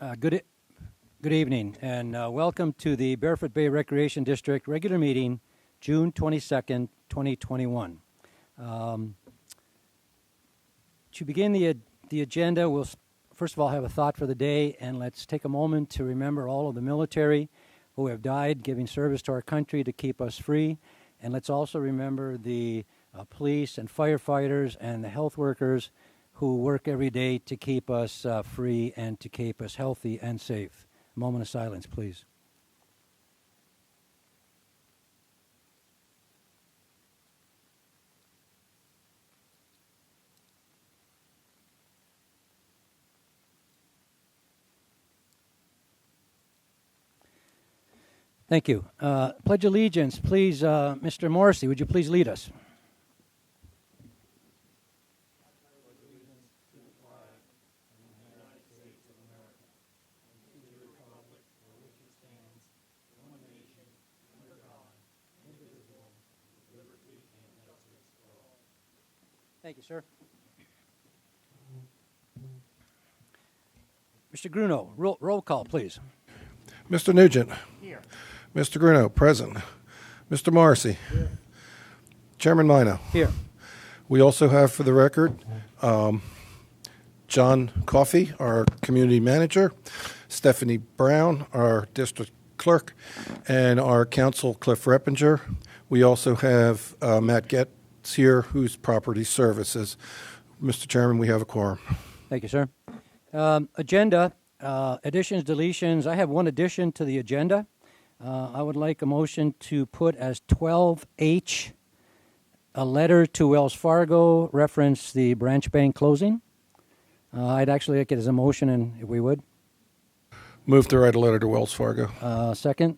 Good evening, and welcome to the Barefoot Bay Recreation District regular meeting, June 22nd, 2021. To begin the agenda, we'll first of all have a thought for the day, and let's take a moment to remember all of the military who have died giving service to our country to keep us free. And let's also remember the police and firefighters and the health workers who work every day to keep us free and to keep us healthy and safe. A moment of silence, please. Thank you. Pledge allegiance, please. Mr. Morrissey, would you please lead us? Thank you, sir. Mr. Gruno, roll call, please. Mr. Nugent. Here. Mr. Gruno, present. Mr. Morrissey. Here. Chairman Mino. Here. We also have for the record John Coffey, our community manager, Stephanie Brown, our district clerk, and our council, Cliff Reppinger. We also have Matt Getz here, who's property services. Mr. Chairman, we have a quorum. Thank you, sir. Agenda, additions, deletions. I have one addition to the agenda. I would like a motion to put as 12H, a letter to Wells Fargo, reference the branch bank closing. I'd actually like it as a motion, and if we would. Move to write a letter to Wells Fargo. Second.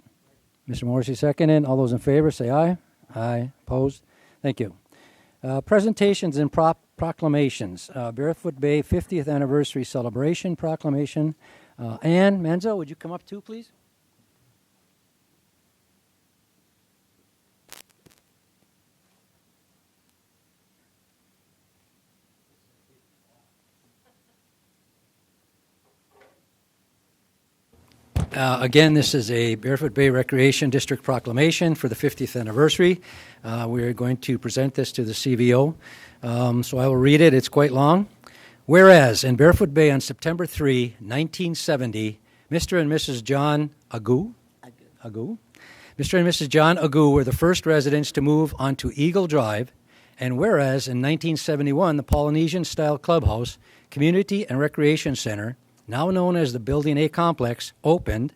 Mr. Morrissey, seconded. All those in favor, say aye. Aye. Opposed? Thank you. Presentations and proclamations. Barefoot Bay 50th Anniversary Celebration Proclamation. Ann Manzo, would you come up too, please? Again, this is a Barefoot Bay Recreation District proclamation for the 50th anniversary. We are going to present this to the CVO. So I will read it. It's quite long. Whereas in Barefoot Bay on September 3, 1970, Mr. and Mrs. John Agu, Mr. and Mrs. John Agu were the first residents to move onto Eagle Drive. And whereas in 1971, the Polynesian-style clubhouse, community and recreation center, now known as the Building A Complex, opened,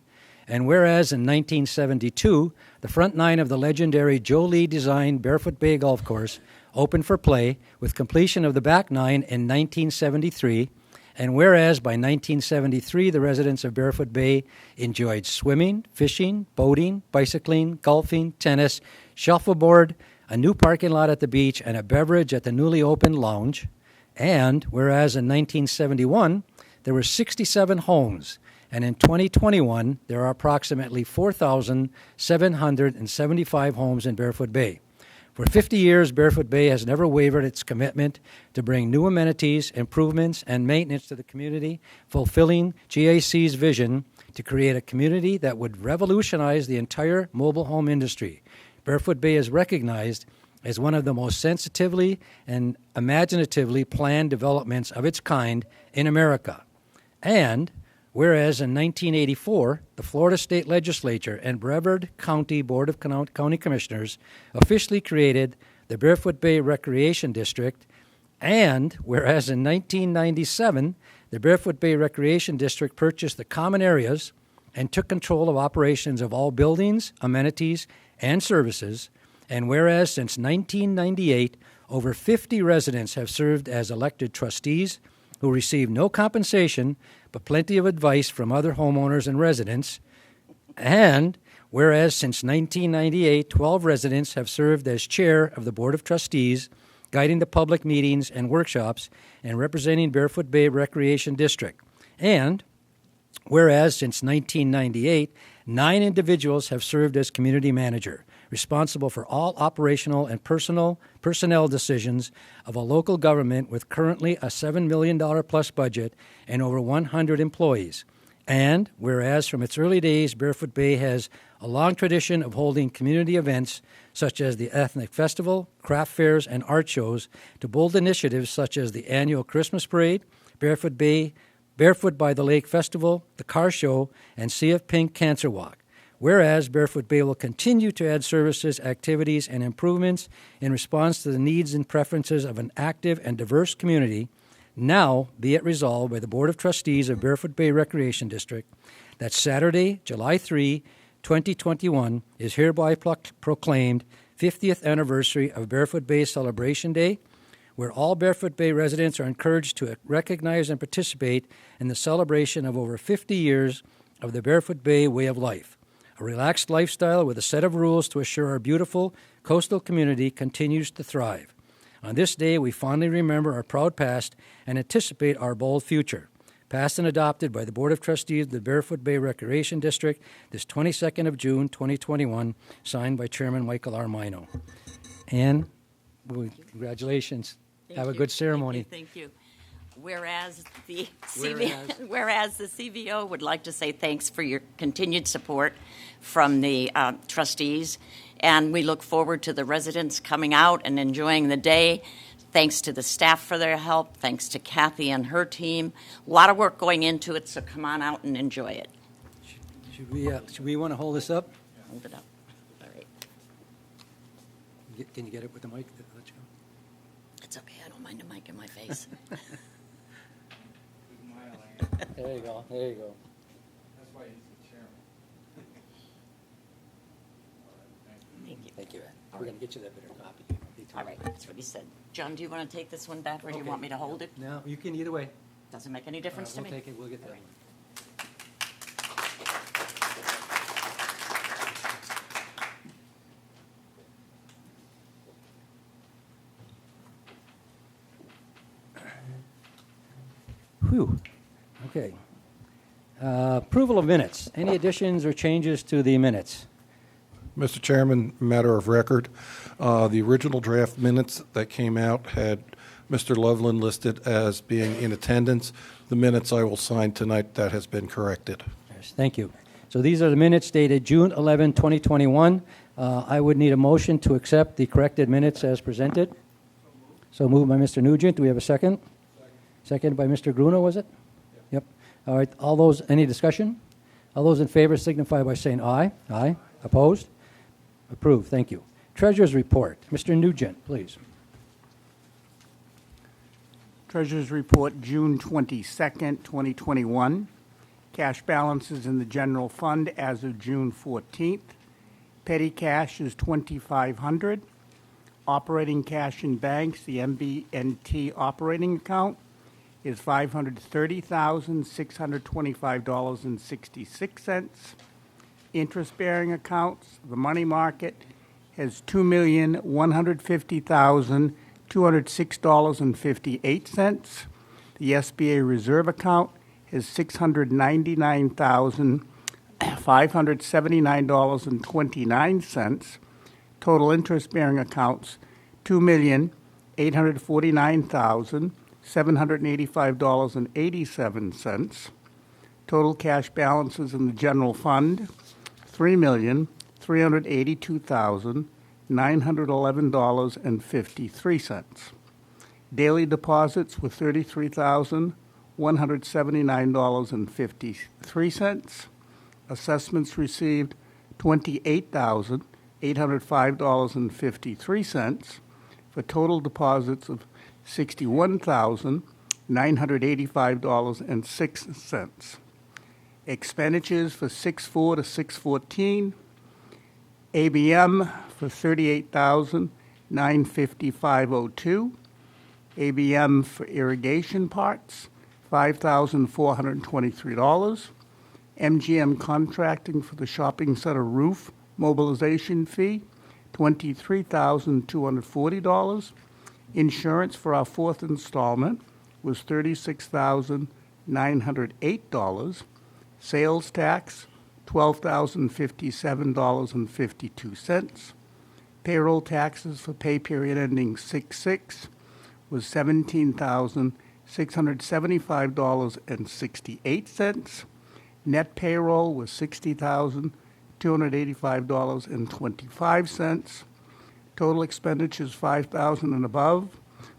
and whereas in 1972, the front nine of the legendary Joe Lee-designed Barefoot Bay Golf Course opened for play, with completion of the back nine in 1973, and whereas by 1973, the residents of Barefoot Bay enjoyed swimming, fishing, boating, bicycling, golfing, tennis, shuffleboard, a new parking lot at the beach, and a beverage at the newly opened lounge, and whereas in 1971, there were 67 homes, and in 2021, there are approximately 4,775 homes in Barefoot Bay. For 50 years, Barefoot Bay has never wavered its commitment to bring new amenities, improvements, and maintenance to the community, fulfilling GAC's vision to create a community that would revolutionize the entire mobile home industry. Barefoot Bay is recognized as one of the most sensitively and imaginatively planned developments of its kind in America. And whereas in 1984, the Florida State Legislature and Brevard County Board of County Commissioners officially created the Barefoot Bay Recreation District, and whereas in 1997, the Barefoot Bay Recreation District purchased the common areas and took control of operations of all buildings, amenities, and services, and whereas since 1998, over 50 residents have served as elected trustees who receive no compensation but plenty of advice from other homeowners and residents. And whereas since 1998, 12 residents have served as chair of the Board of Trustees, guiding the public meetings and workshops and representing Barefoot Bay Recreation District. And whereas since 1998, 9 individuals have served as community manager, responsible for all operational and personnel decisions of a local government with currently a $7 million plus budget and over 100 employees. And whereas from its early days, Barefoot Bay has a long tradition of holding community events such as the Ethnic Festival, craft fairs, and art shows, to bold initiatives such as the annual Christmas Parade, Barefoot by the Lake Festival, the Car Show, and Sea of Pink Cancer Walk. Whereas Barefoot Bay will continue to add services, activities, and improvements in response to the needs and preferences of an active and diverse community, now be it resolved by the Board of Trustees of Barefoot Bay Recreation District that Saturday, July 3, 2021 is hereby proclaimed 50th anniversary of Barefoot Bay Celebration Day, where all Barefoot Bay residents are encouraged to recognize and participate in the celebration of over 50 years of the Barefoot Bay way of life, a relaxed lifestyle with a set of rules to assure our beautiful coastal community continues to thrive. On this day, we fondly remember our proud past and anticipate our bold future. Passed and adopted by the Board of Trustees of the Barefoot Bay Recreation District this 22nd of June, 2021, signed by Chairman Michael Armino. Ann, congratulations. Have a good ceremony. Thank you. Whereas the CVO would like to say thanks for your continued support from the trustees, and we look forward to the residents coming out and enjoying the day. Thanks to the staff for their help. Thanks to Kathy and her team. A lot of work going into it, so come on out and enjoy it. Should we want to hold this up? Hold it up. All right. Can you get it with the mic? Let you go. It's okay. I don't mind a mic in my face. There you go. There you go. That's why he's the chairman. Thank you. Thank you, Ann. We're going to get you that better copy. All right. That's what he said. John, do you want to take this one back, or do you want me to hold it? No, you can either way. Doesn't make any difference to We'll me. take it. We'll get that one. Whew. Okay. Approval of minutes. Any additions or changes to the minutes? Mr. Chairman, matter of record, the original draft minutes that came out had Mr. Loveland listed as being in attendance. The minutes I will sign tonight, that has been corrected. Yes, thank you. So these are the minutes dated June 11, 2021. I would need a motion to accept the corrected minutes as presented. So moved by Mr. Nugent. Do we have a second? Second by Mr. Gruno, was it? Yep. All right. All those, any discussion? All those in favor signify by saying aye. Aye. Opposed? Approved. Thank you. Treasurer's report. Mr. Nugent, please. Treasurer's report, June 22nd, 2021. Cash balances in the general fund as of June 14th. Petty cash is $2,500. Operating cash in banks, the MB&T operating account, is $530,625.66. Interest-bearing accounts, the money market has $2,150,206.58. The SBA reserve account has $699,579.29. Total interest-bearing accounts, $2,849,785.87. Total cash balances in the general fund, $3,382,911.53. Daily deposits were $33,179.53. Assessments received $28,805.53 for total deposits of $61,985.06. Expenditures for 6/4 to 6/14, ABM for $38,955.02, ABM for irrigation parts, $5,423, MGM contracting for the shopping center roof mobilization fee, $23,240. Insurance for our fourth installment was $36,908. Sales tax, $12,057.52. Payroll taxes for pay period ending 6/6 was $17,675.68. Net payroll was $60,285.25. Total expenditures 5,000 and above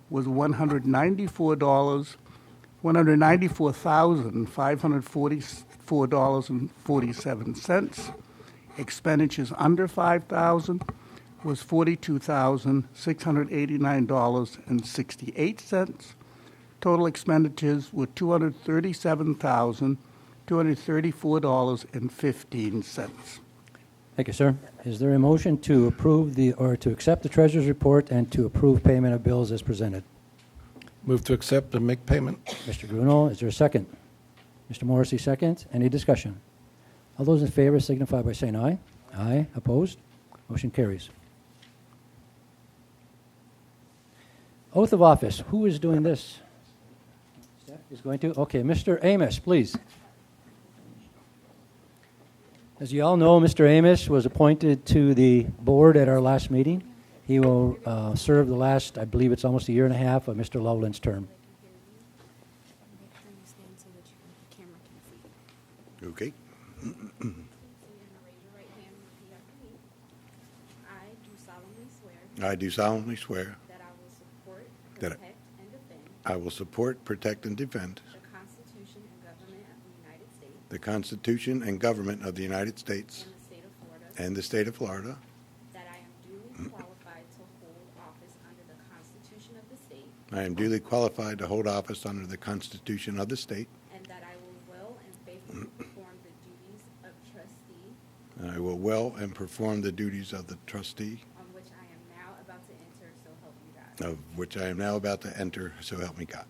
was $194,547.47. Expenditures under 5,000 was $42,689.68. Total expenditures were $237,234.15. Thank you, sir. Is there a motion to approve to accept the treasurer's report and to approve payment of bills as presented? Move to accept and make payment. Mr. Bruno, is there a second? Mr. Morrissey, second. Any discussion? All those in favor signify by saying aye. Aye. Opposed? Motion carries. Oath of office. Who is doing this? Steph is going to? Okay, Mr. Amos, please. As you all know, Mr. Amos was appointed to the board at our last meeting. He will serve the last, I believe it's almost a year and a half of Mr. Loveland's term. Okay. So you're going to raise your right hand and repeat after me. I do solemnly swear I do solemnly swear that I will support, That I- protect, and defend I will support, protect, and defend the Constitution and government of the United States the Constitution and government of the United States and the state of Florida, and the state of Florida, that I am duly qualified to hold office under the Constitution of the state, I am duly qualified to hold office under the Constitution of the state, and that I will well and faithfully perform the duties of trustee and I will well and perform the duties of the trustee, on which I am now about to enter, so help me God. of which I am now about to enter, so help me God.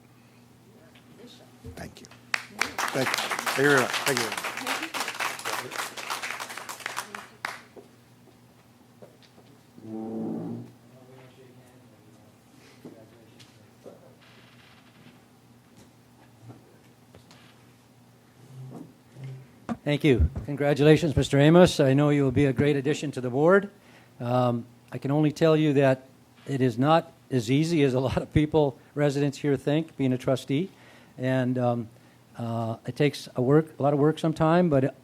Bishop. Thank you. Thank you. Thank you very much. Thank you. Thank you. Congratulations, Mr. Amos. I know you will be a great addition to the board. I can only tell you that it is not as easy as a lot of people, residents here think, being a trustee. And it takes a lot of work sometime, but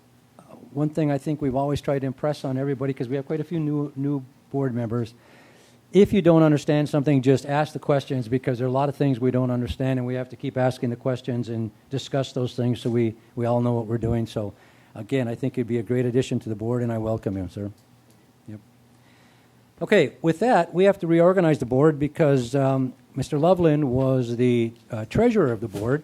one thing I think we've always tried to impress on everybody, because we have quite a few new board members, if you don't understand something, just ask the questions, because there are a lot of things we don't understand, and we have to keep asking the questions and discuss those things so we all know what we're doing. So, again, I think you'd be a great addition to the board, and I welcome you, sir. Yep. Okay, with that, we have to reorganize the board because Mr. Loveland was the treasurer of the board,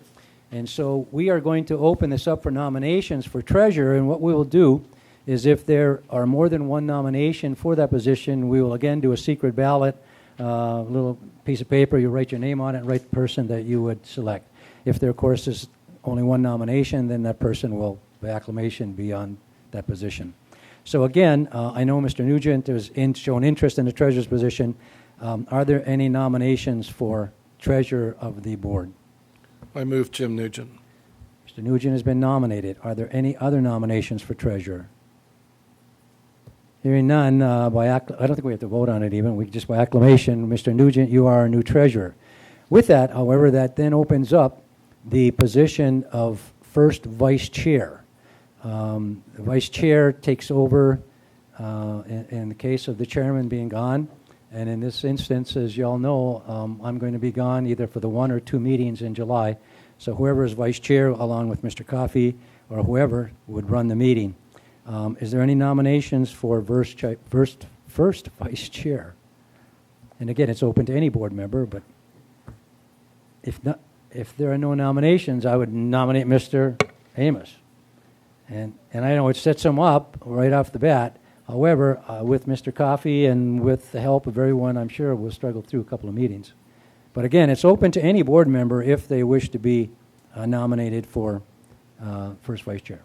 and so we are going to open this up for nominations for treasurer, and what we will do is if there are more than one nomination for that position, we will again do a secret ballot, a little piece of paper, you write your name on it and write the person that you would select. If there, of course, is only one nomination, then that person will, by acclamation, be on that position. So again, I know Mr. Nugent has shown interest in the treasurer's position. Are there any nominations for treasurer of the board? I move Jim Nugent. Mr. Nugent has been nominated. Are there any other nominations for treasurer? Hearing none, I don't think we have to vote on it even. We just by acclamation, Mr. Nugent, you are our new treasurer. With that, however, that then opens up the position of first vice chair. The vice chair takes over in the case of the chairman being gone. And in this instance, as you all know, I'm going to be gone either for the 1 or 2 meetings in July. So whoever is vice chair, along with Mr. Coffey or whoever, would run the meeting. Is there any nominations for first vice chair? And again, it's open to any board member, but if there are no nominations, I would nominate Mr. Amos. And I know it sets him up right off the bat. However, with Mr. Coffey and with the help of everyone, I'm sure we'll struggle through a couple of meetings. But again, it's open to any board member if they wish to be nominated for first vice chair.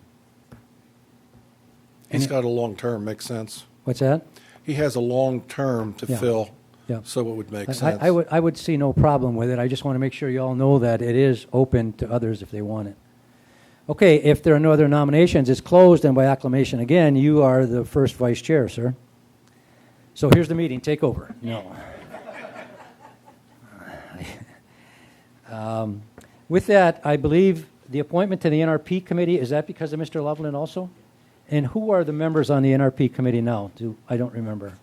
He's got a long term, makes sense. What's that? He has a long term to Yeah. fill, Yeah. so it would make sense. I would see no problem with it. I just want to make sure you all know that it is open to others if they want it. Okay, if there are no other nominations, it's closed, and by acclamation again, you are the first vice chair, sir. So here's the meeting. Take over. No. With that, I believe the appointment to the NRP committee, is that because of Mr. Loveland also? And who are the members on the NRP committee now? I don't remember.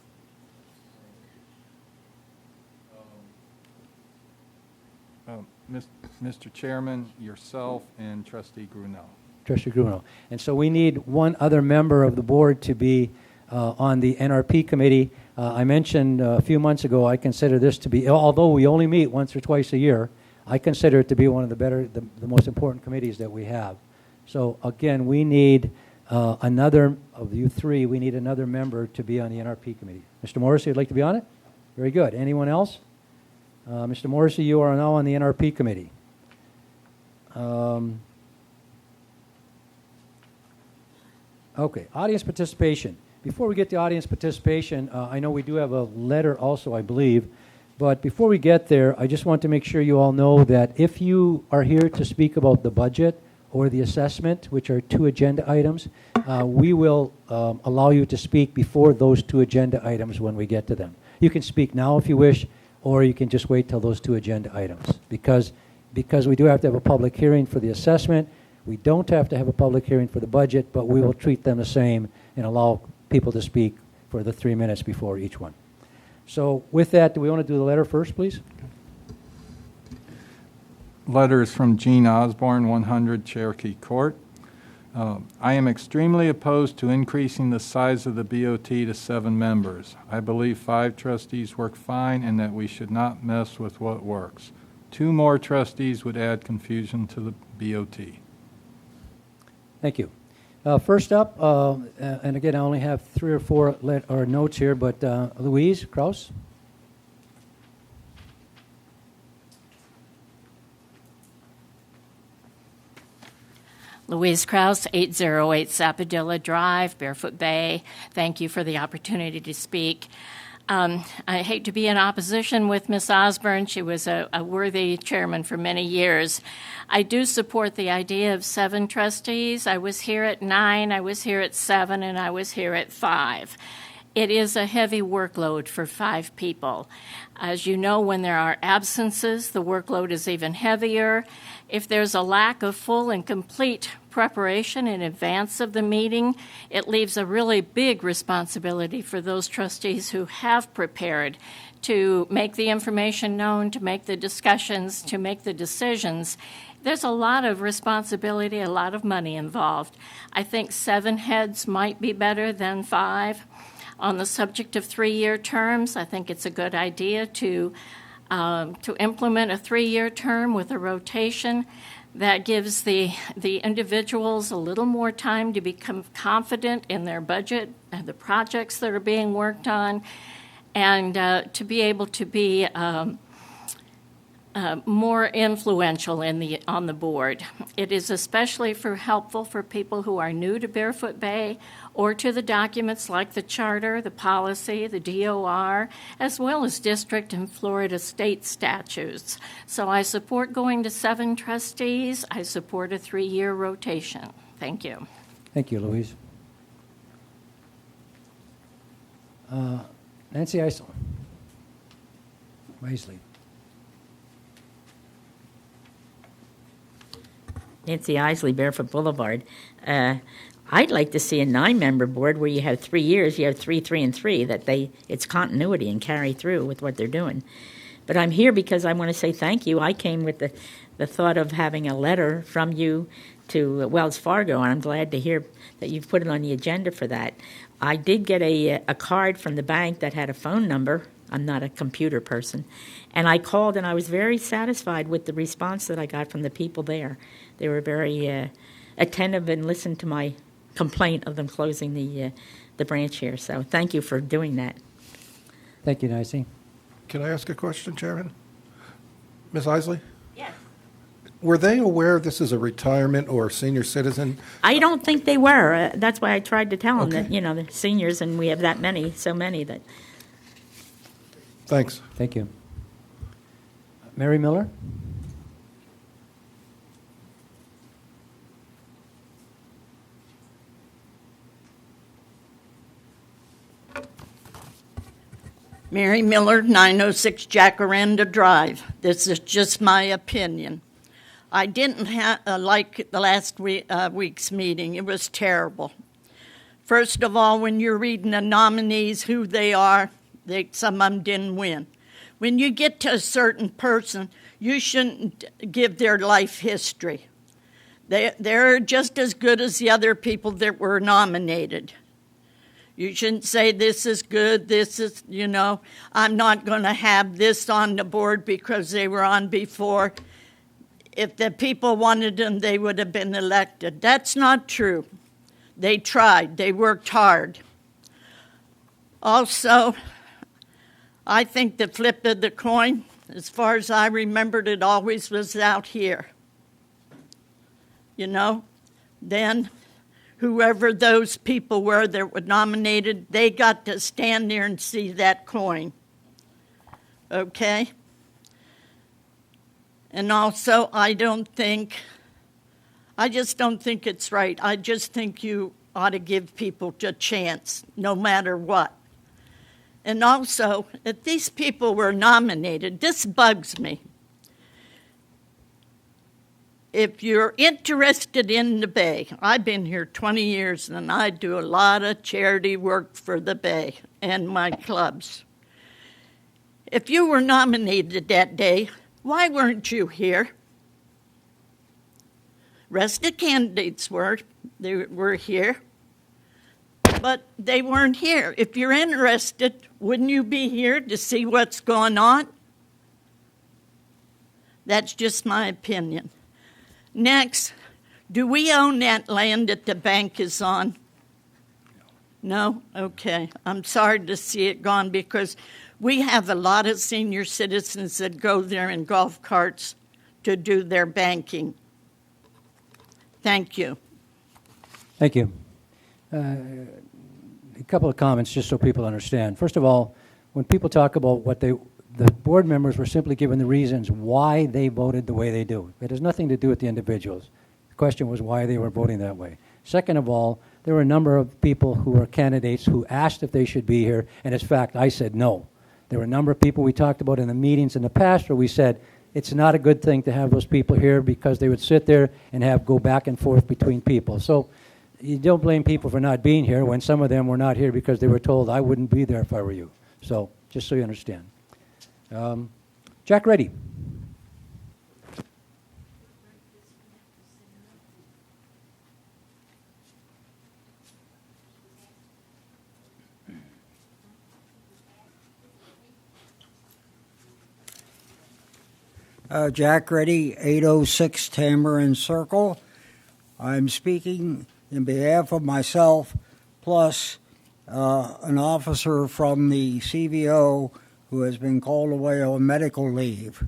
Mr. Chairman, yourself, and Trustee Grunell. Trustee Gruno. And so we need one other member of the board to be on the NRP committee. I mentioned a few months ago, I consider this to be, although we only meet once or twice a year, I consider it to be one of the most important committees that we have. So again, we need another, of you three, we need another member to be on the NRP committee. Mr. Morrissey would like to be on it? Very good. Anyone else? Mr. Morrissey, you are now on the NRP committee. Okay, audience participation. Before we get to audience participation, I know we do have a letter also, I believe, but before we get there, I just want to make sure you all know that if you are here to speak about the budget or the assessment, which are two agenda items, we will allow you to speak before those two agenda items when we get to them. You can speak now if you wish, or you can just wait till those two agenda items. Because we do have to have a public hearing for the assessment, we don't have to have a public hearing for the budget, but we will treat them the same and allow people to speak for the 3 minutes before each one. So with that, do we want to do the letter first, please? Letter is from Gene Osborne, 100 Cherokee Court. I am extremely opposed to increasing the size of the BOT to 7 members. I believe 5 trustees work fine and that we should not mess with what works. 2 more trustees would add confusion to the BOT. Thank you. First up, and again, I only have 3 or 4 notes here, but Louise Kraus. Louise Krause, 808 Sappadilla Drive, Barefoot Bay. Thank you for the opportunity to speak. I hate to be in opposition with Ms. Osborne. She was a worthy chairman for many years. I do support the idea of 7 trustees. I was here at 9, I was here at 7, and I was here at 5. It is a heavy workload for 5 people. As you know, when there are absences, the workload is even heavier. If there's a lack of full and complete preparation in advance of the meeting, it leaves a really big responsibility for those trustees who have prepared to make the information known, to make the discussions, to make the decisions. There's a lot of responsibility, a lot of money involved. I think 7 heads might be better than 5. On the subject of 3-year terms, I think it's a good idea to implement a 3-year term with a rotation that gives the individuals a little more time to become confident in their budget and the projects that are being worked on, and to be able to be more influential on the board. It is especially helpful for people who are new to Barefoot Bay or to the documents like the charter, the policy, the DOR, as well as district and Florida state statutes. So I support going to 7 trustees. I support a 3-year rotation. Thank you. Thank you, Louise. Nancy Eisel. Wisely. Nancy Isley, Barefoot Boulevard. I'd like to see a 9-member board where you have 3 years, you have 3, 3, and 3, that it's continuity and carry through with what they're doing. But I'm here because I want to say thank you. I came with the thought of having a letter from you to Wells Fargo, and I'm glad to hear that you've put it on the agenda for that. I did get a card from the bank that had a phone number. I'm not a computer person. And I called, and I was very satisfied with the response that I got from the people there. They were very attentive and listened to my complaint of them closing the branch here. So thank you for doing that. Thank you, Nancy. Can I ask a question, Chairman? Ms. Isley? Yes. Were they aware this is a retirement or senior citizen? I don't think they were. That's why I tried to tell them Okay. that, they're seniors, and we have that many, so many that. Thanks. Thank you. Mary Miller? Mary Miller, 906 Jacaranda Drive. This is just my opinion. I didn't like the last week's meeting. It was terrible. First of all, when you're reading the nominees, who they are, some of them didn't win. When you get to a certain person, you shouldn't give their life history. They're just as good as the other people that were nominated. You shouldn't say this is good, this is, I'm not going to have this on the board because they were on before. If the people wanted them, they would have been elected. That's not true. They tried. They worked hard. Also, I think the flip of the coin, as far as I remembered, it always was out here. Then whoever those people were that were nominated, they got to stand there and see that coin. Okay? And also, I just don't think it's right. I just think you ought to give people a chance, no matter what. And also, if these people were nominated, this bugs me. If you're interested in the Bay, I've been here 20 years and I do a lot of charity work for the Bay and my clubs. If you were nominated that day, why weren't you here? Rest of candidates were here, but they weren't here. If you're interested, wouldn't you be here to see what's going on? That's just my opinion. Next, do we own that land that the bank is on? No? Okay. I'm sorry to see it gone because we have a lot of senior citizens that go there in golf carts to do their banking. Thank you. Thank you. A couple of comments just so people understand. First of all, when people talk about the board members were simply given the reasons why they voted the way they do. It has nothing to do with the individuals. The question was why they were voting that way. Second of all, there were a number of people who were candidates who asked if they should be here, and in fact, I said no. There were a number of people we talked about in the meetings in the past where we said it's not a good thing to have those people here because they would sit there and go back and forth between people. So you don't blame people for not being here when some of them were not here because they were told I wouldn't be there if I were you. So just so you understand. Jack Reddy. Jack Reddy, 806 Tamarind Circle. I'm speaking in behalf of myself plus an officer from the CVO who has been called away on medical leave.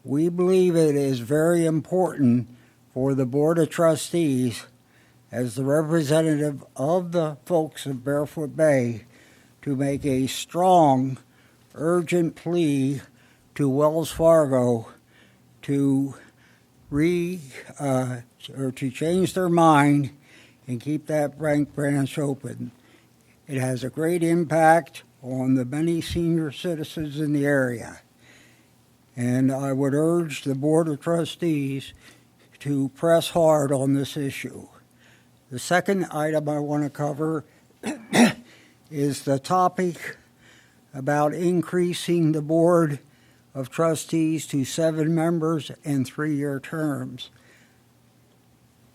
We believe it is very important for the Board of Trustees, as the representative of the folks of Barefoot Bay, to make a strong, urgent plea to Wells Fargo to to change their mind and keep that bank branch open. It has a great impact on the many senior citizens in the area. And I would urge the Board of Trustees to press hard on this issue. The second item I want to cover is the topic about increasing the Board of Trustees to 7 members and 3-year terms.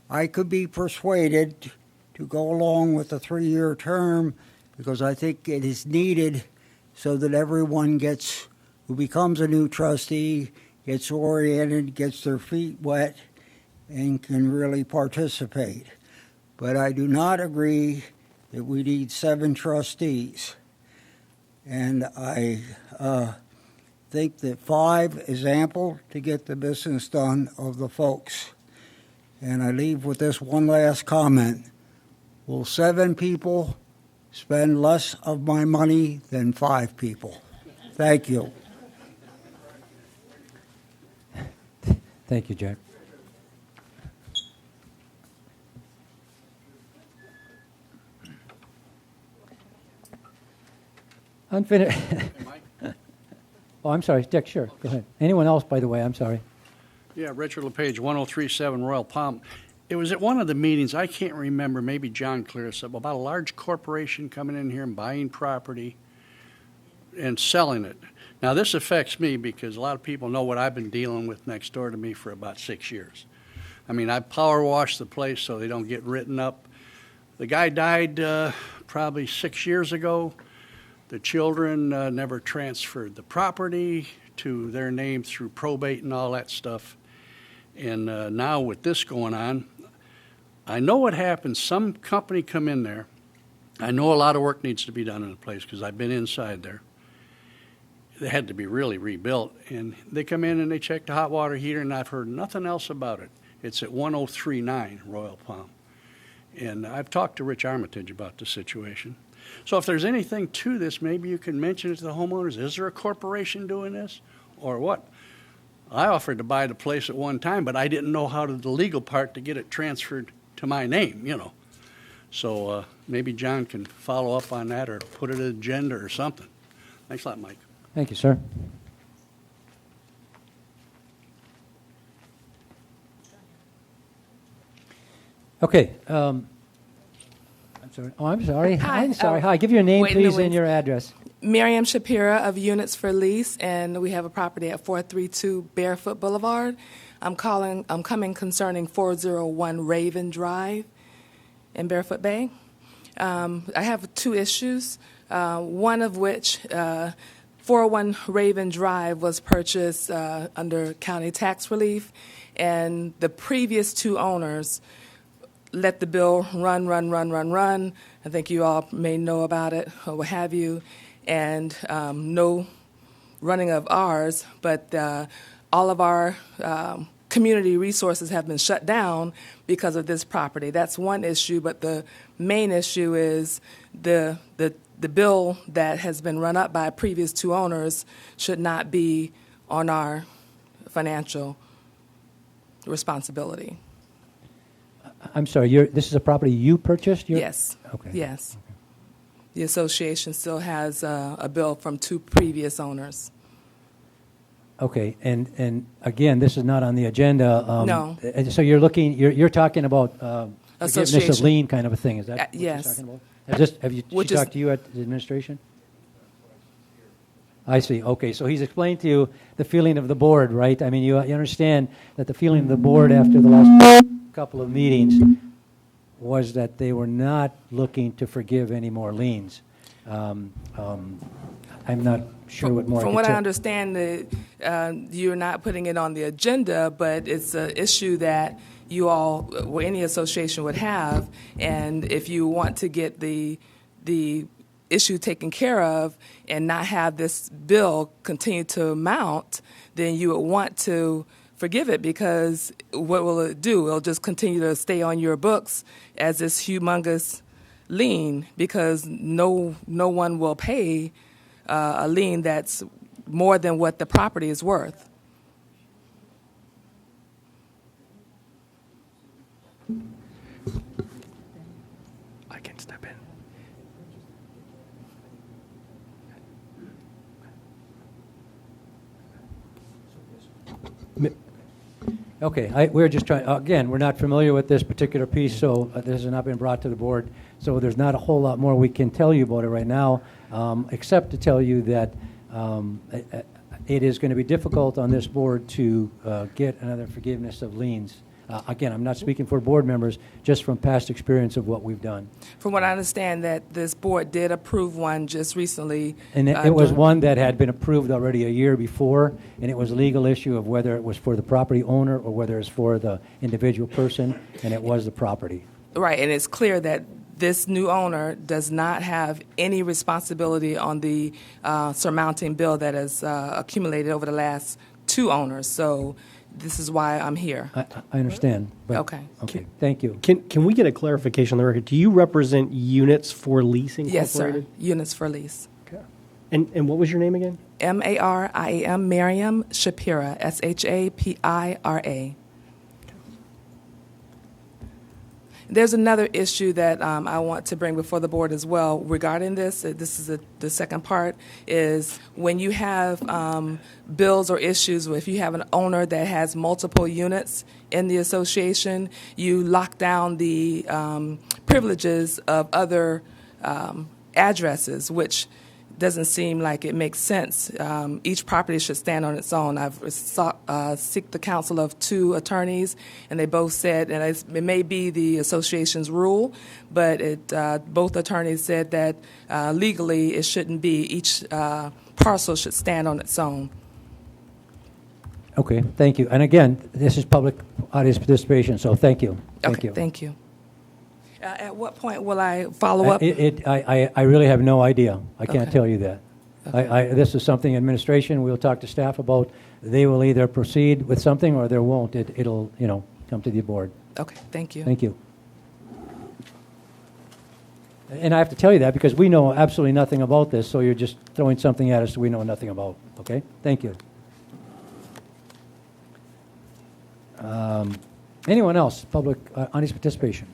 I could be persuaded to go along with the 3-year term because I think it is needed so that everyone who becomes a new trustee gets oriented, gets their feet wet, and can really participate. But I do not agree that we need 7 trustees. And I think that 5 is ample to get the business done of the folks. And I leave with this one last comment. Will 7 people spend less of my money than 5 people? Thank you. Thank you, Jack. Unfinished. Oh, I'm sorry, Dick, sure, go ahead. Anyone else, by the way, I'm sorry. Yeah, Richard Lepage, 1037 Royal Palm. It was at one of the meetings, I can't remember, maybe John cleared us up, about a large corporation coming in here and buying property and selling it. Now, this affects me because a lot of people know what I've been dealing with next door to me for about 6 years. I mean, I power washed the place so they don't get written up. The guy died probably 6 years ago. The children never transferred the property to their name through probate and all that stuff. And now with this going on, I know what happens. Some company come in there. I know a lot of work needs to be done in the place because I've been inside there. They had to be really rebuilt. And they come in and they check the hot water heater, and I've heard nothing else about it. It's at 1039 Royal Palm. And I've talked to Rich Armitage about the situation. So if there's anything to this, maybe you can mention it to the homeowners. Is there a corporation doing this or what? I offered to buy the place at one time, but I didn't know how to the legal part to get it transferred to my name, you know. So maybe John can follow up on that or put it on the agenda or something. Thanks a lot, Mike. Thank you, sir. Okay. I'm sorry. Oh, I'm sorry. Hi. I'm sorry. Hi. Give your name, Wait in the please, and wings. your address. Miriam Shapiro of Units for Lease, and we have a property at 432 Barefoot Boulevard. I'm coming concerning 401 Raven Drive in Barefoot Bay. I have two issues, one of which 401 Raven Drive was purchased under county tax relief, and the previous two owners let the bill run. I think you all may know about it or what have you, and no running of ours, but all of our community resources have been shut down because of this property. That's one issue, but the main issue is the bill that has been run up by previous two owners should not be on our financial responsibility. I'm sorry. This is a property you purchased? Yes. Okay. Yes. The association still has a bill from two previous owners. Okay. And again, this is not on the agenda. No. And so you're talking about forgiveness of Association. lien kind of a thing. Is that what yes. you're talking about? Have you Which she is- talked to you at the administration? I see. Okay, so he's explained to you the feeling of the board, right? I mean, you understand that the feeling of the board after the last couple of meetings was that they were not looking to forgive any more liens. I'm not sure what more From I what could I tell. understand, you're not putting it on the agenda, but it's an issue that you all, or any association would have, and if you want to get the issue taken care of and not have this bill continue to mount, then you would want to forgive it, because what will it do? It'll just continue to stay on your books as this humongous lien, because no one will pay a lien that's more than what the property is worth. I can step in. Okay, we're just trying, again, we're not familiar with this particular piece, so this has not been brought to the board, so there's not a whole lot more we can tell you about it right now, except to tell you that it is going to be difficult on this board to get another forgiveness of liens. Again, I'm not speaking for board members, just from past experience of what we've done. From what I understand, that this board did approve one just recently. And it was one that had been approved already a year before, and it was a legal issue of whether it was for the property owner or whether it's for the individual person, and it was the property. Right, and it's clear that this new owner does not have any responsibility on the surmounting bill that has accumulated over the last two owners. So this is why I'm here. I understand. But, Okay. Okay, thank you. Can we get a clarification on the record? Do you represent Units for Lease Incorporated? Yes, sir. Units for Lease. Okay. And what was your name again? M-A-R-I-A-M, Miriam Shapiro, S-H-A-P-I-R-A. There's another issue that I want to bring before the board as well regarding this. This is the second part, is when you have bills or issues, if you have an owner that has multiple units in the association, you lock down the privileges of other addresses, which doesn't seem like it makes sense. Each property should stand on its own. I've seek the counsel of 2 attorneys, and they both said, and it may be the association's rule, but both attorneys said that legally it shouldn't be. Each parcel should stand on its own. Okay, thank you. And again, this is public audience participation, so thank you. Thank you. Thank you. At what point will I follow up? I really have no idea. I can't Okay. tell you that. Okay. This is something administration, we'll talk to staff about. They will either proceed with something or they won't. It'll come to the board. Okay, thank you. Thank you. And I have to tell you that because we know absolutely nothing about this, so you're just throwing something at us that we know nothing about. Okay? Thank you. Anyone else? Public audience participation.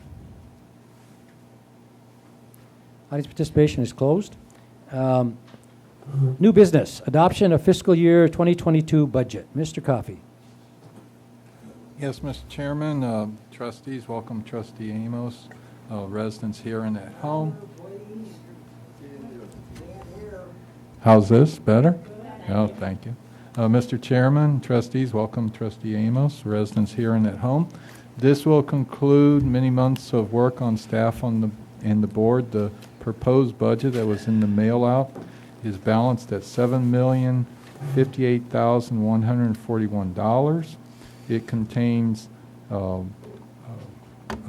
Audience participation is closed. New business, adoption of fiscal year 2022 budget. Mr. Coffey. Yes, Mr. Chairman, trustees, welcome Trustee Amos, residents here and at home. How's this? Better? Oh, thank you. Mr. Chairman, trustees, welcome Trustee Amos, residents here and at home. This will conclude many months of work on staff and the board. The proposed budget that was in the mail out is balanced at $7,058,141. It contains a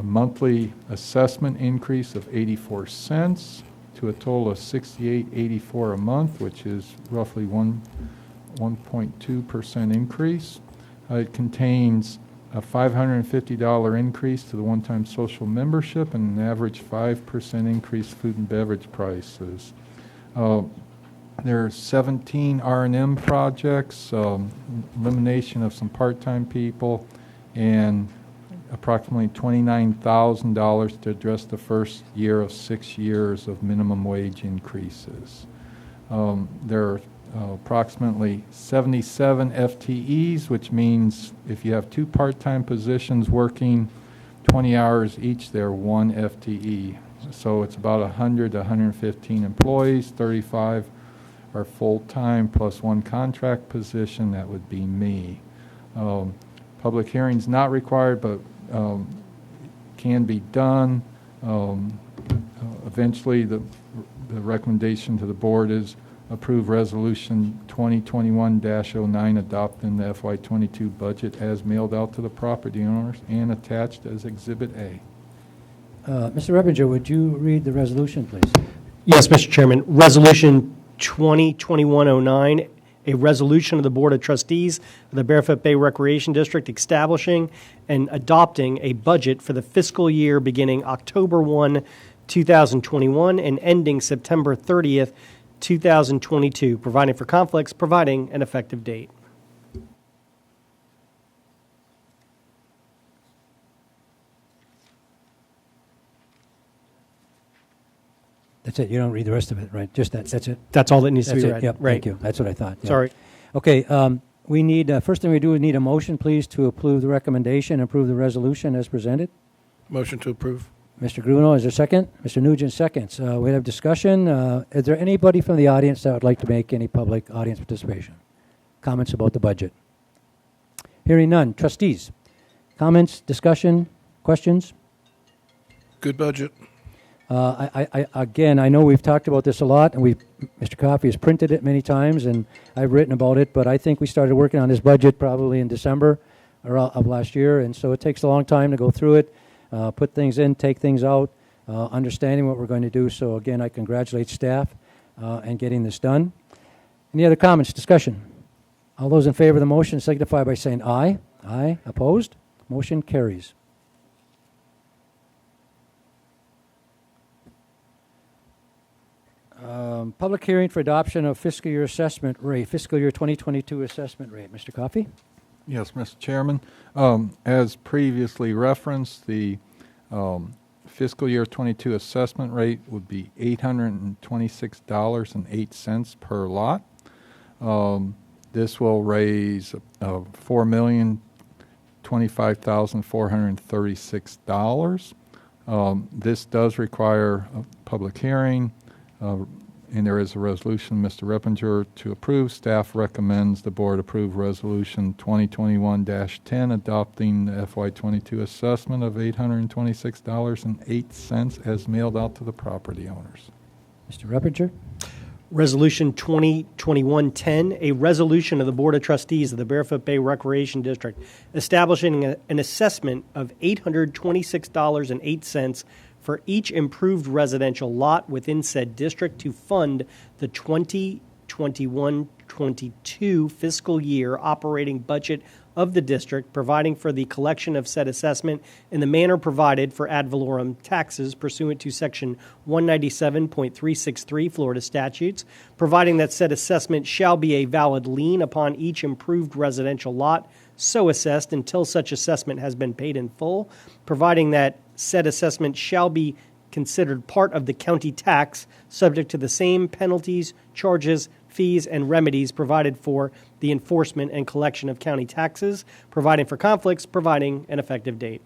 monthly assessment increase of 84 cents to a total of $68.84 a month, which is roughly 1.2% increase. It contains a $550 increase to the one-time social membership and an average 5% increase food and beverage prices. There are 17 R&M projects, elimination of some part-time people, and approximately $29,000 to address the first year of 6 years of minimum wage increases. There are approximately 77 FTEs, which means if you have 2 part-time positions working 20 hours each, they're 1 FTE. So it's about 100 to 115 employees, 35 are full-time plus 1 contract position, that would be me. Public hearings not required, but can be done. Eventually, the recommendation to the board is approve Resolution 2021-09 adopting the FY22 budget as mailed out to the property owners and attached as Exhibit A. Mr. Lepage, would you read the resolution, please? Yes, Mr. Chairman. Resolution 2021-09, a resolution of the Board of Trustees of the Barefoot Bay Recreation District establishing and adopting a budget for the fiscal year beginning October 1, 2021 and ending September 30th, 2022, providing for conflicts, providing an effective date. That's it. You don't read the rest of it, right? Just that. That's it. That's all that needs to be read. Yep. Right. Thank you. That's what I thought. Yeah. Sorry. Okay. We need first thing we do is need a motion, please, to approve the recommendation, approve the resolution as presented. Motion to approve. Mr. Gruno, is there a second? Mr. Nugent seconds. We have discussion. Is there anybody from the audience that would like to make any public audience participation? Comments about the budget? Hearing none. Trustees, comments, discussion, questions? Good budget. Again, I know we've talked about this a lot, and Mr. Coffey has printed it many times, and I've written about it, but I think we started working on this budget probably in December of last year, and so it takes a long time to go through it, put things in, take things out, understanding what we're going to do. So again, I congratulate staff in getting this done. Any other comments, discussion? All those in favor of the motion signify by saying aye. Aye. Opposed? Motion carries. Public hearing for adoption of fiscal year assessment rate, fiscal year 2022 assessment rate. Mr. Coffey? Yes, Mr. Chairman. As previously referenced, the fiscal year 22 assessment rate would be $826.08 per lot. This will raise $4,025,436. This does require a public hearing, and there is a resolution, Mr. Reppinger, to approve. Staff recommends the board approve Resolution 2021-10 adopting the FY22 assessment of $826.08 as mailed out to the property owners. Mr. Reppinger? Resolution 2021-10, a resolution of the Board of Trustees of the Barefoot Bay Recreation District establishing an assessment of $826.08 for each improved residential lot within said district to fund the 2021-22 fiscal year operating budget of the district, providing for the collection of said assessment in the manner provided for ad valorem taxes pursuant to Section 197.363 Florida statutes, providing that said assessment shall be a valid lien upon each improved residential lot so assessed until such assessment has been paid in full, providing that said assessment shall be considered part of the county tax, subject to the same penalties, charges, fees, and remedies provided for the enforcement and collection of county taxes, providing for conflicts, providing an effective date.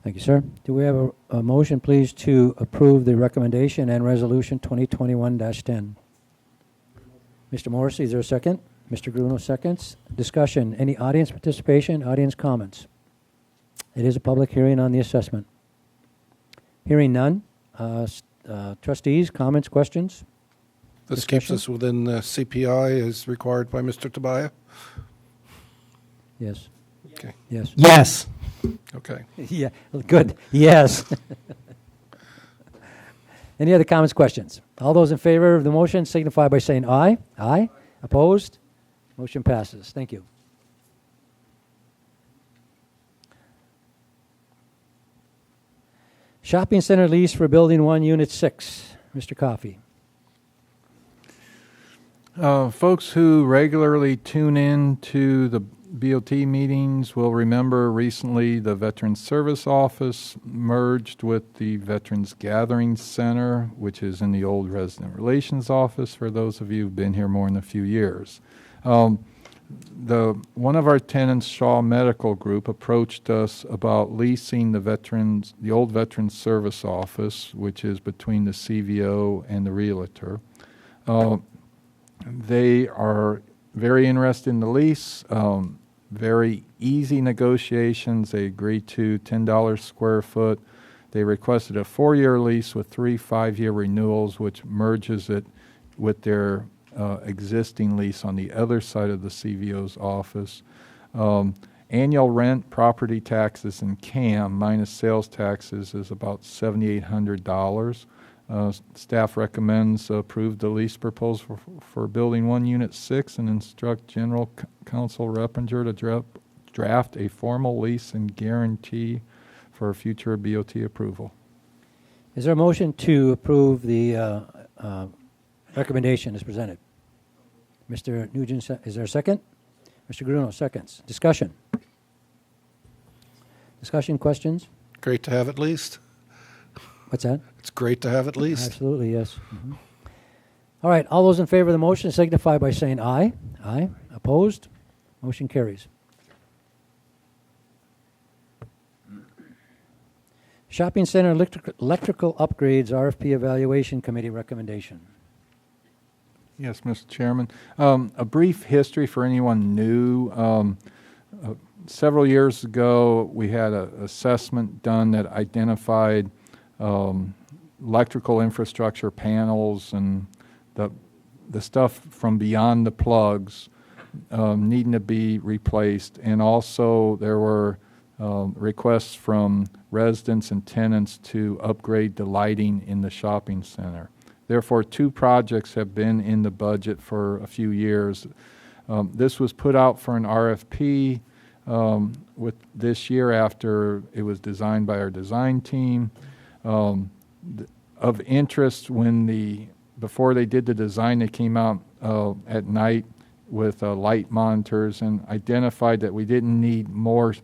Thank you, sir. Do we have a motion, please, to approve the recommendation and resolution 2021-10? Mr. Morrissey, is there a second? Mr. Gruno seconds. Discussion. Any audience participation? Audience comments? It is a public hearing on the assessment. Hearing none. Trustees, comments, questions? This Discussion? keeps us within CPI as required by Mr. Tabaya? Yes. Okay. Yes. Yes. Okay. Yeah, good. Yes. Any other comments, questions? All those in favor of the motion signify by saying aye. Aye. Opposed? Motion passes. Thank you. Shopping center lease for Building 1, Unit 6. Mr. Coffey. Folks who regularly tune in to the BOT meetings will remember recently the Veterans Service Office merged with the Veterans Gathering Center, which is in the old Resident Relations Office, for those of you who've been here more than a few years. One of our tenants, Shaw Medical Group, approached us about leasing the old Veterans Service Office, which is between the CVO and the realtor. They are very interested in the lease, very easy negotiations. They agreed to $10 square foot. They requested a 4-year lease with 3 5-year renewals, which merges it with their existing lease on the other side of the CVO's office. Annual rent, property taxes, and CAM minus sales taxes is about $7,800. Staff recommends approve the lease proposal for Building 1, Unit 6, and instruct General Counsel Reppinger to draft a formal lease and guarantee for future BOT approval. Is there a motion to approve the recommendation as presented? Mr. Nugent, is there a second? Mr. Gruno seconds. Discussion. Discussion, questions? Great to have it leased. What's that? It's great to have it leased. Absolutely, yes. Mm-hmm. All right, all those in favor of the motion signify by saying aye. Aye. Opposed? Motion carries. Shopping Center Electrical Upgrades RFP Evaluation Committee recommendation. Yes, Mr. Chairman. A brief history for anyone new. Several years ago, we had an assessment done that identified electrical infrastructure panels and the stuff from beyond the plugs needing to be replaced. And also there were requests from residents and tenants to upgrade the lighting in the shopping center. Therefore, 2 projects have been in the budget for a few years. This was put out for an RFP with this year after it was designed by our design team. Of interest, before they did the design, they came out at night with light monitors and identified that we didn't need more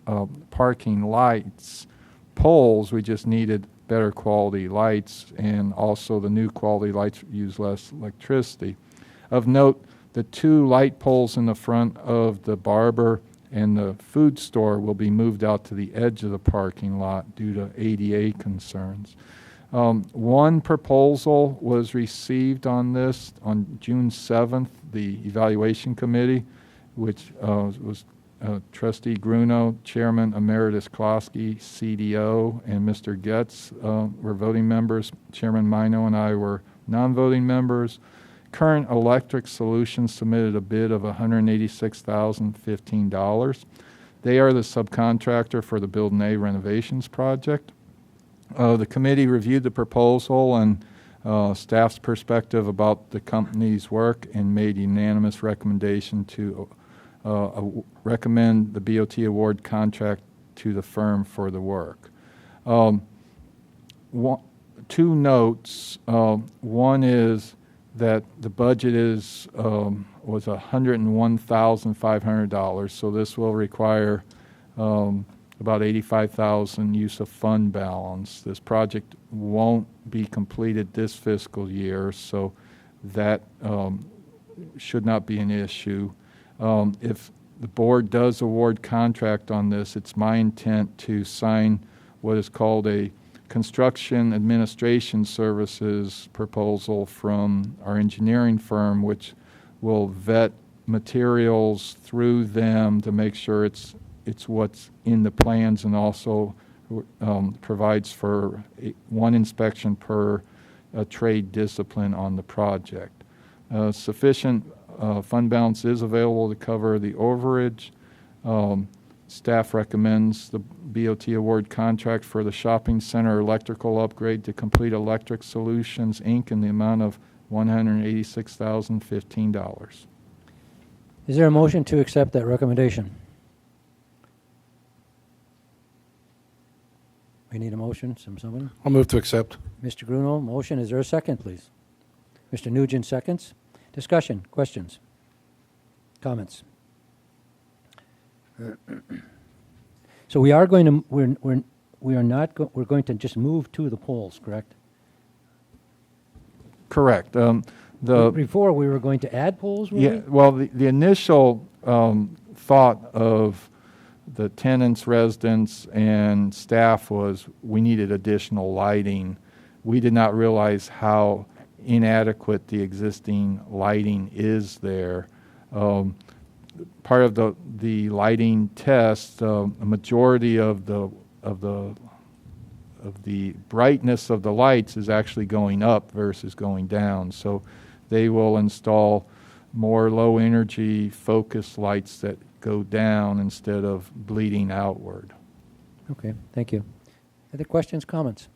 parking lights poles. We just needed better quality lights, and also the new quality lights use less electricity. Of note, the 2 light poles in the front of the barber and the food store will be moved out to the edge of the parking lot due to ADA concerns. One proposal was received on this on June 7th, the evaluation committee, which was Trustee Gruno, Chairman Emeritus Klosky, CDO, and Mr. Getz were voting members. Chairman Mino and I were non-voting members. Current Electric Solutions submitted a bid of $186,015. They are the subcontractor for the Building A renovations project. The committee reviewed the proposal and staff's perspective about the company's work and made unanimous recommendation to recommend the BOT award contract to the firm for the work. 2 notes. One is that the budget was $101,500, so this will require about $85,000 use of fund balance. This project won't be completed this fiscal year, so that should not be an issue. If the board does award contract on this, it's my intent to sign what is called a construction administration services proposal from our engineering firm, which will vet materials through them to make sure it's what's in the plans, and also provides for 1 inspection per trade discipline on the project. Sufficient fund balance is available to cover the overage. Staff recommends the BOT award contract for the shopping center electrical upgrade to Complete Electric Solutions, Inc. in the amount of $186,015. Is there a motion to accept that recommendation? We need a motion from someone. I'll move to accept. Mr. Gruno, motion. Is there a second, please? Mr. Nugent seconds. Discussion, questions, comments. So we are going to we're going to just move to the polls, correct? Correct. Before we were going to add polls. Yeah. Well, the initial thought of the tenants, residents, and staff was we needed additional lighting. We did not realize how inadequate the existing lighting is there. Part of the lighting test, a majority of the brightness of the lights is actually going up versus going down. So they will install more low energy focus lights that go down instead of bleeding outward. Okay, thank you. Other questions, comments?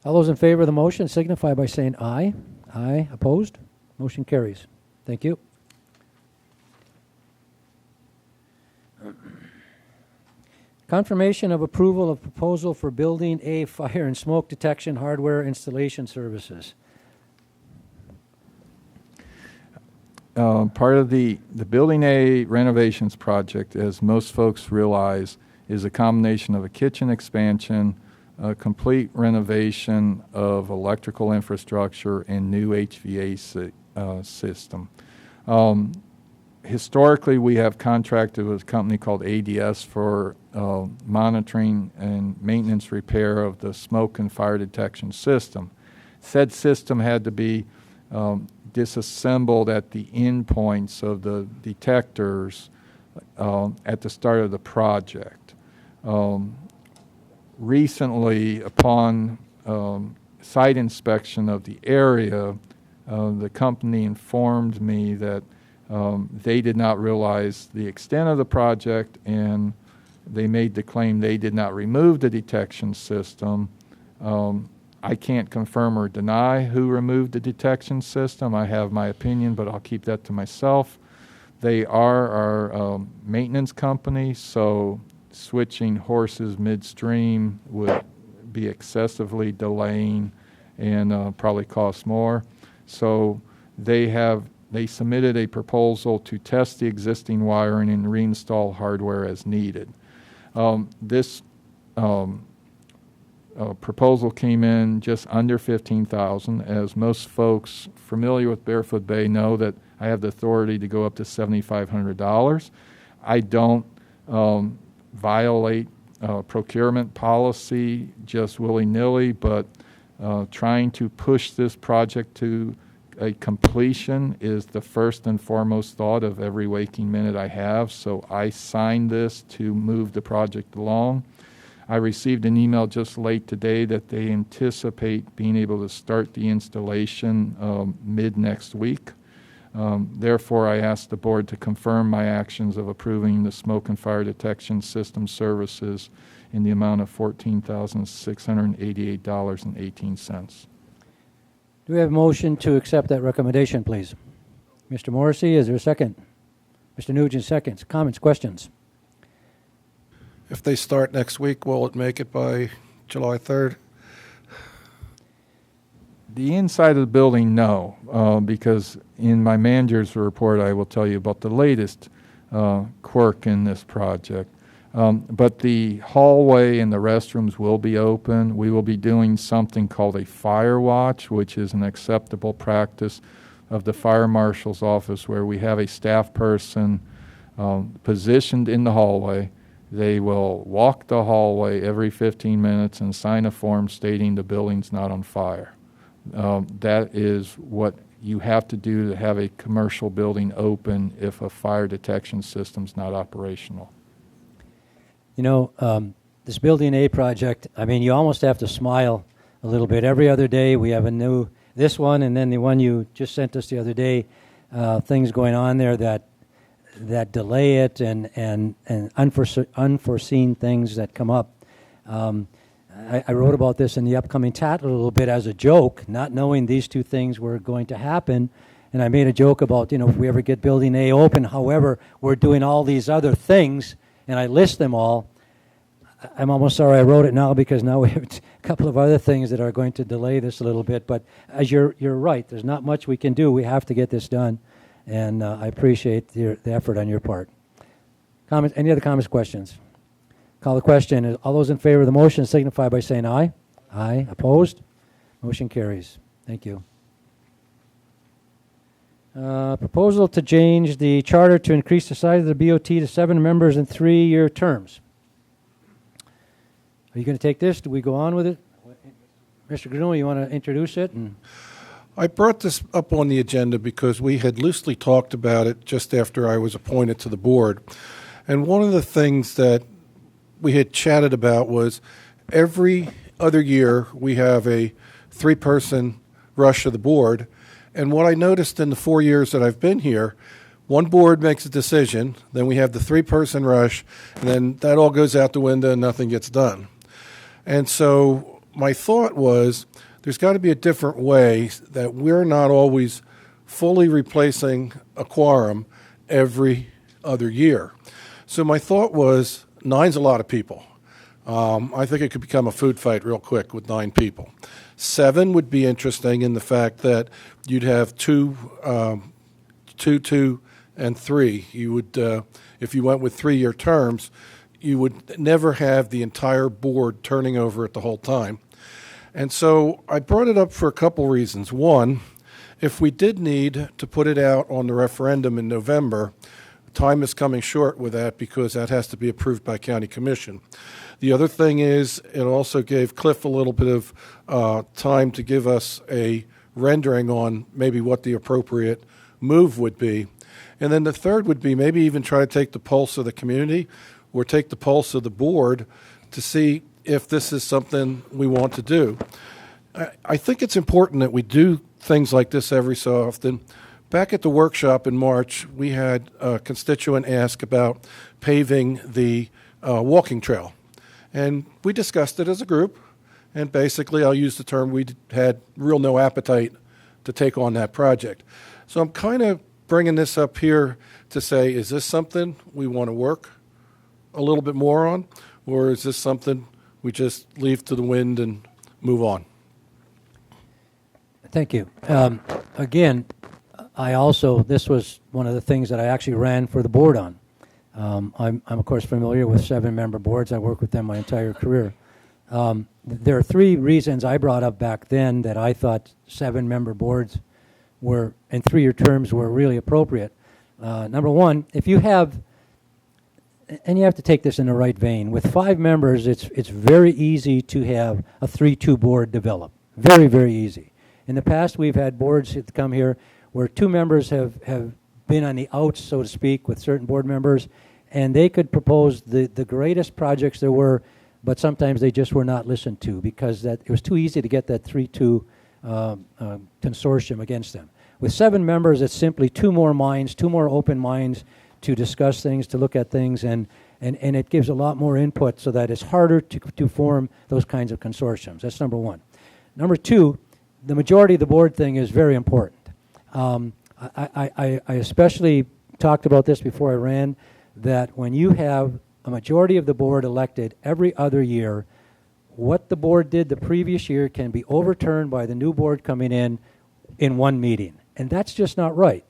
All those in favor of the motion signify by saying aye. Aye. Opposed? Motion carries. Thank you. Confirmation of approval of proposal for Building A fire and smoke detection hardware installation services. Part of the Building A renovations project, as most folks realize, is a combination of a kitchen expansion, a complete renovation of electrical infrastructure, and new HVAC system. Historically, we have contracted with a company called ADS for monitoring and maintenance repair of the smoke and fire detection system. Said system had to be disassembled at the endpoints of the detectors at the start of the project. Recently, upon site inspection of the area, the company informed me that they did not realize the extent of the project, and they made the claim they did not remove the detection system. I can't confirm or deny who removed the detection system. I have my opinion, but I'll keep that to myself. They are our maintenance company, so switching horses midstream would be excessively delaying and probably cost more. So they submitted a proposal to test the existing wiring and reinstall hardware as needed. This proposal came in just under $15,000. As most folks familiar with Barefoot Bay know that I have the authority to go up to $7,500. I don't violate procurement policy just willy-nilly, but trying to push this project to a completion is the first and foremost thought of every waking minute I have. So I signed this to move the project along. I received an email just late today that they anticipate being able to start the installation mid next week. Therefore, I asked the board to confirm my actions of approving the smoke and fire detection system services in the amount of $14,688.18. Do we have a motion to accept that recommendation, please? Mr. Morrissey, is there a second? Mr. Nugent seconds. Comments, questions? If they start next week, will it make it by July 3rd? The inside of the building, no, because in my manager's report, I will tell you about the latest quirk in this project. But the hallway and the restrooms will be open. We will be doing something called a fire watch, which is an acceptable practice of the fire marshal's office, where we have a staff person positioned in the hallway. They will walk the hallway every 15 minutes and sign a form stating the building's not on fire. That is what you have to do to have a commercial building open if a fire detection system's not operational. You know, this Building A project, I mean, you almost have to smile a little bit. Every other day we have a new, this one and then the one you just sent us the other day, things going on there that delay it and unforeseen things that come up. I wrote about this in the upcoming tat a little bit as a joke, not knowing these two things were going to happen. And I made a joke about, you know, if we ever get Building A open, however, we're doing all these other things, and I list them all. I'm almost sorry I wrote it now, because now we have a couple of other things that are going to delay this a little bit. But as you're right, there's not much we can do. We have to get this done, and I appreciate the effort on your part. Comments? Any other comments, questions? Call the question. All those in favor of the motion signify by saying aye. Aye. Opposed? Motion carries. Thank you. Proposal to change the charter to increase the size of the BOT to 7 members in 3-year terms. Are you going to take this? Do we go on with it? Mr. Grunwald, you want to introduce it? I brought this up on the agenda because we had loosely talked about it just after I was appointed to the board. And one of the things that we had chatted about was every other year we have a 3-person rush of the board. And what I noticed in the 4 years that I've been here, one board makes a decision, then we have the 3-person rush, and then that all goes out the window and nothing gets done. And so my thought was there's got to be a different way that we're not always fully replacing a quorum every other year. So my thought was 9's a lot of people. I think it could become a food fight real quick with 9 people. 7 would be interesting in the fact that you'd have 2, 2, and 3. You would, if you went with 3-year terms, you would never have the entire board turning over at the whole time. And so I brought it up for a couple reasons. One, if we did need to put it out on the referendum in November, time is coming short with that because that has to be approved by county commission. The other thing is it also gave Cliff a little bit of time to give us a rendering on maybe what the appropriate move would be. And then the third would be maybe even try to take the pulse of the community or take the pulse of the board to see if this is something we want to do. I think it's important that we do things like this every so often. Back at the workshop in March, we had a constituent ask about paving the walking trail. And we discussed it as a group, and basically I'll use the term we had real no appetite to take on that project. So I'm kind of bringing this up here to say, is this something we want to work a little bit more on, or is this something we just leave to the wind and move on? Thank you. Again, this was one of the things that I actually ran for the board on. I'm of course familiar with 7-member boards. I worked with them my entire career. There are three reasons I brought up back then that I thought 7-member boards were, and 3-year terms were really appropriate. Number one, if you have, and you have to take this in the right vein, with 5 members, it's very easy to have a 3-2 board develop. Very, very easy. In the past, we've had boards that come here where 2 members have been on the outs, so to speak, with certain board members, and they could propose the greatest projects there were, but sometimes they just were not listened to because that it was too easy to get that 3-2 consortium against them. With 7 members, it's simply 2 more minds, 2 more open minds to discuss things, to look at things, and it gives a lot more input so that it's harder to form those kinds of consortiums. That's number one. Number two, the majority of the board thing is very important. I especially talked about this before I ran, that when you have a majority of the board elected every other year, what the board did the previous year can be overturned by the new board coming in one meeting. And that's just not right.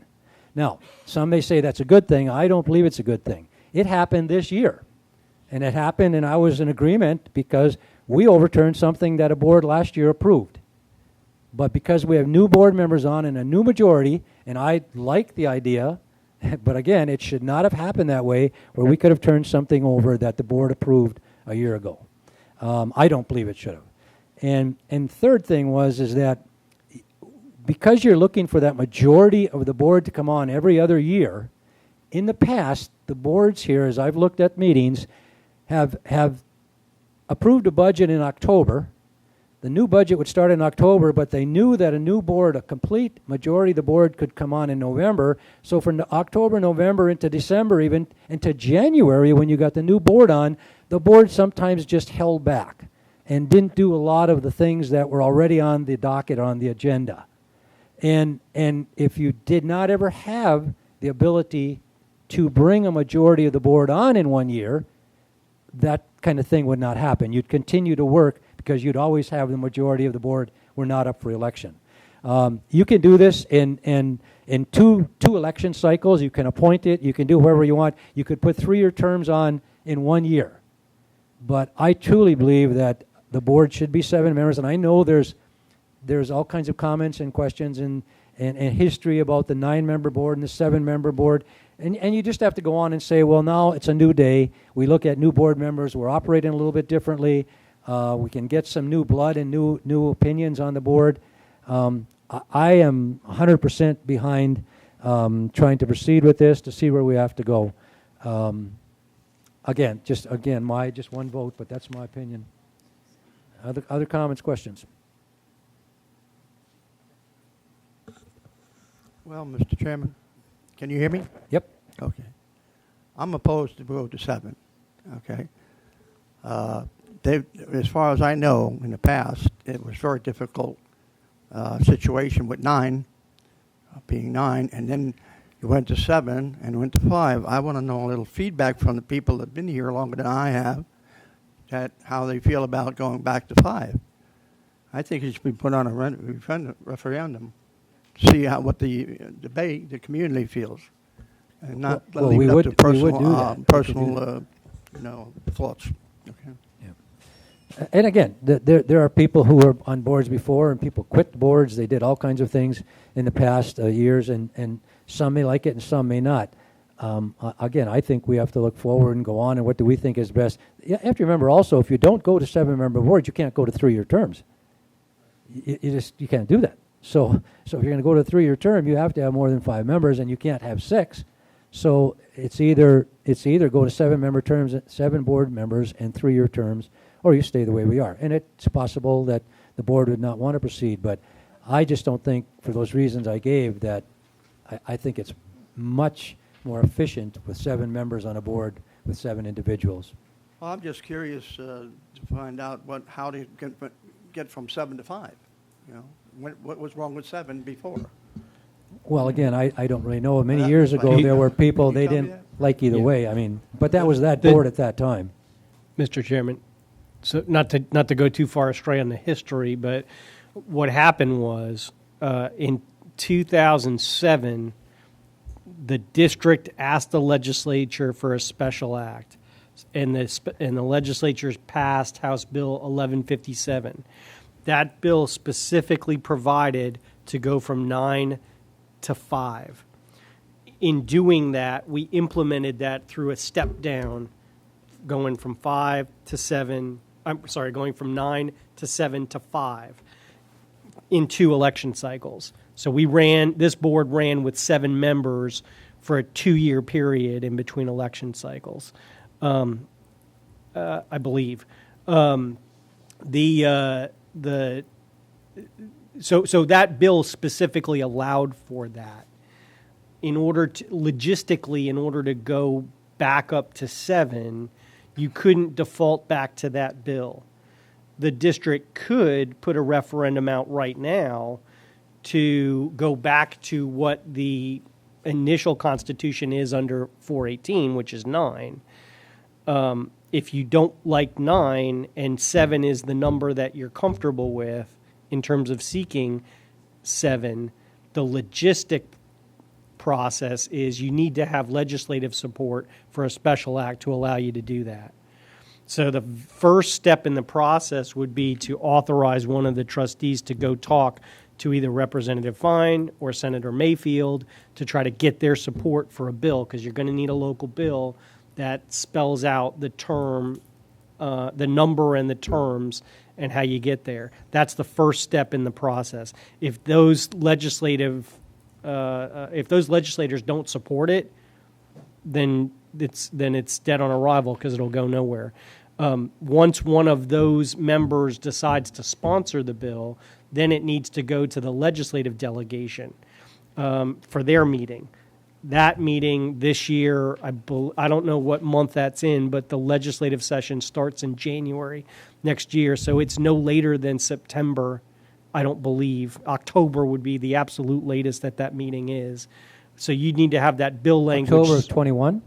Now, some may say that's a good thing. I don't believe it's a good thing. It happened this year. And it happened, and I was in agreement because we overturned something that a board last year approved. But because we have new board members on and a new majority, and I like the idea, but again, it should not have happened that way where we could have turned something over that the board approved a year ago. I don't believe it should have. And third thing is that because you're looking for that majority of the board to come on every other year, in the past, the boards here, as I've looked at meetings, have approved a budget in October. The new budget would start in October, but they knew that a new board, a complete majority of the board, could come on in November. So from October, November, into December, even into January, when you got the new board on, the board sometimes just held back and didn't do a lot of the things that were already on the docket, on the agenda. And if you did not ever have the ability to bring a majority of the board on in one year, that kind of thing would not happen. You'd continue to work because you'd always have the majority of the board were not up for election. You can do this in two election cycles. You can appoint it. You can do whoever you want. You could put 3-year terms on in 1 year. But I truly believe that the board should be 7 members, and I know there's all kinds of comments and questions and history about the 9-member board and the 7-member board. And you just have to go on and say, well, now it's a new day. We look at new board members. We're operating a little bit differently. We can get some new blood and new opinions on the board. I am 100% behind trying to proceed with this to see where we have to go. Again, just one vote, but that's my opinion. Other comments, questions? Well, Mr. Chairman, can you hear me? Yep. Okay. I'm opposed to go to 7, okay? As far as I know, in the past, it was a very difficult situation with 9, being 9, and then you went to 7 and went to 5. I want to know a little feedback from the people that have been here longer than I have, that how they feel about going back to 5. I think it should be put on a referendum to see what the debate, the community feels, and not leave it up to personal thoughts. Okay. Yeah. And again, there are people who were on boards before, and people quit boards. They did all kinds of things in the past years, and some may like it and some may not. Again, I think we have to look forward and go on, and what do we think is best. You have to remember also, if you don't go to 7-member boards, you can't go to 3-year terms. You can't do that. So if you're going to go to a 3-year term, you have to have more than 5 members, and you can't have 6. So it's either go to 7-member terms, 7 board members, and 3-year terms, or you stay the way we are. And it's possible that the board would not want to proceed, but I just don't think, for those reasons I gave, that I think it's much more efficient with 7 members on a board with 7 individuals. Well, I'm just curious to find out how to get from 7 to 5. You know, what was wrong with 7 before? Well, again, I don't really know. Many years ago, there were people they didn't like either way. I mean, but that was that board at that time. Mr. Chairman, so not to go too far astray on the history, but what happened was in 2007, the district asked the legislature for a special act and the legislature's passed House Bill 1157. That bill specifically provided to go from 9 to 5. In doing that, we implemented that through a step down, going from 5 to 7. Going from 9 to 7 to 5 in 2 election cycles. So this board ran with 7 members for a 2-year period in between election cycles, I believe. So that bill specifically allowed for that. Logistically, in order to go back up to 7, you couldn't default back to that bill. The district could put a referendum out right now to go back to what the initial constitution is under 418, which is 9. If you don't like 9 and 7 is the number that you're comfortable with in terms of seeking 7, the logistic process is you need to have legislative support for a special act to allow you to do that. So the first step in the process would be to authorize one of the trustees to go talk to either Representative Fine or Senator Mayfield to try to get their support for a bill, because you're going to need a local bill that spells out the term, the number and the terms and how you get there. That's the first step in the process. If those legislators don't support it, then it's dead on arrival because it'll go nowhere. Once one of those members decides to sponsor the bill, then it needs to go to the legislative delegation for their meeting. That meeting this year, I don't know what month that's in, but the legislative session starts in January next year, so it's no later than September, I don't believe. October would be the absolute latest that meeting is. So you need to have that bill language. October 21?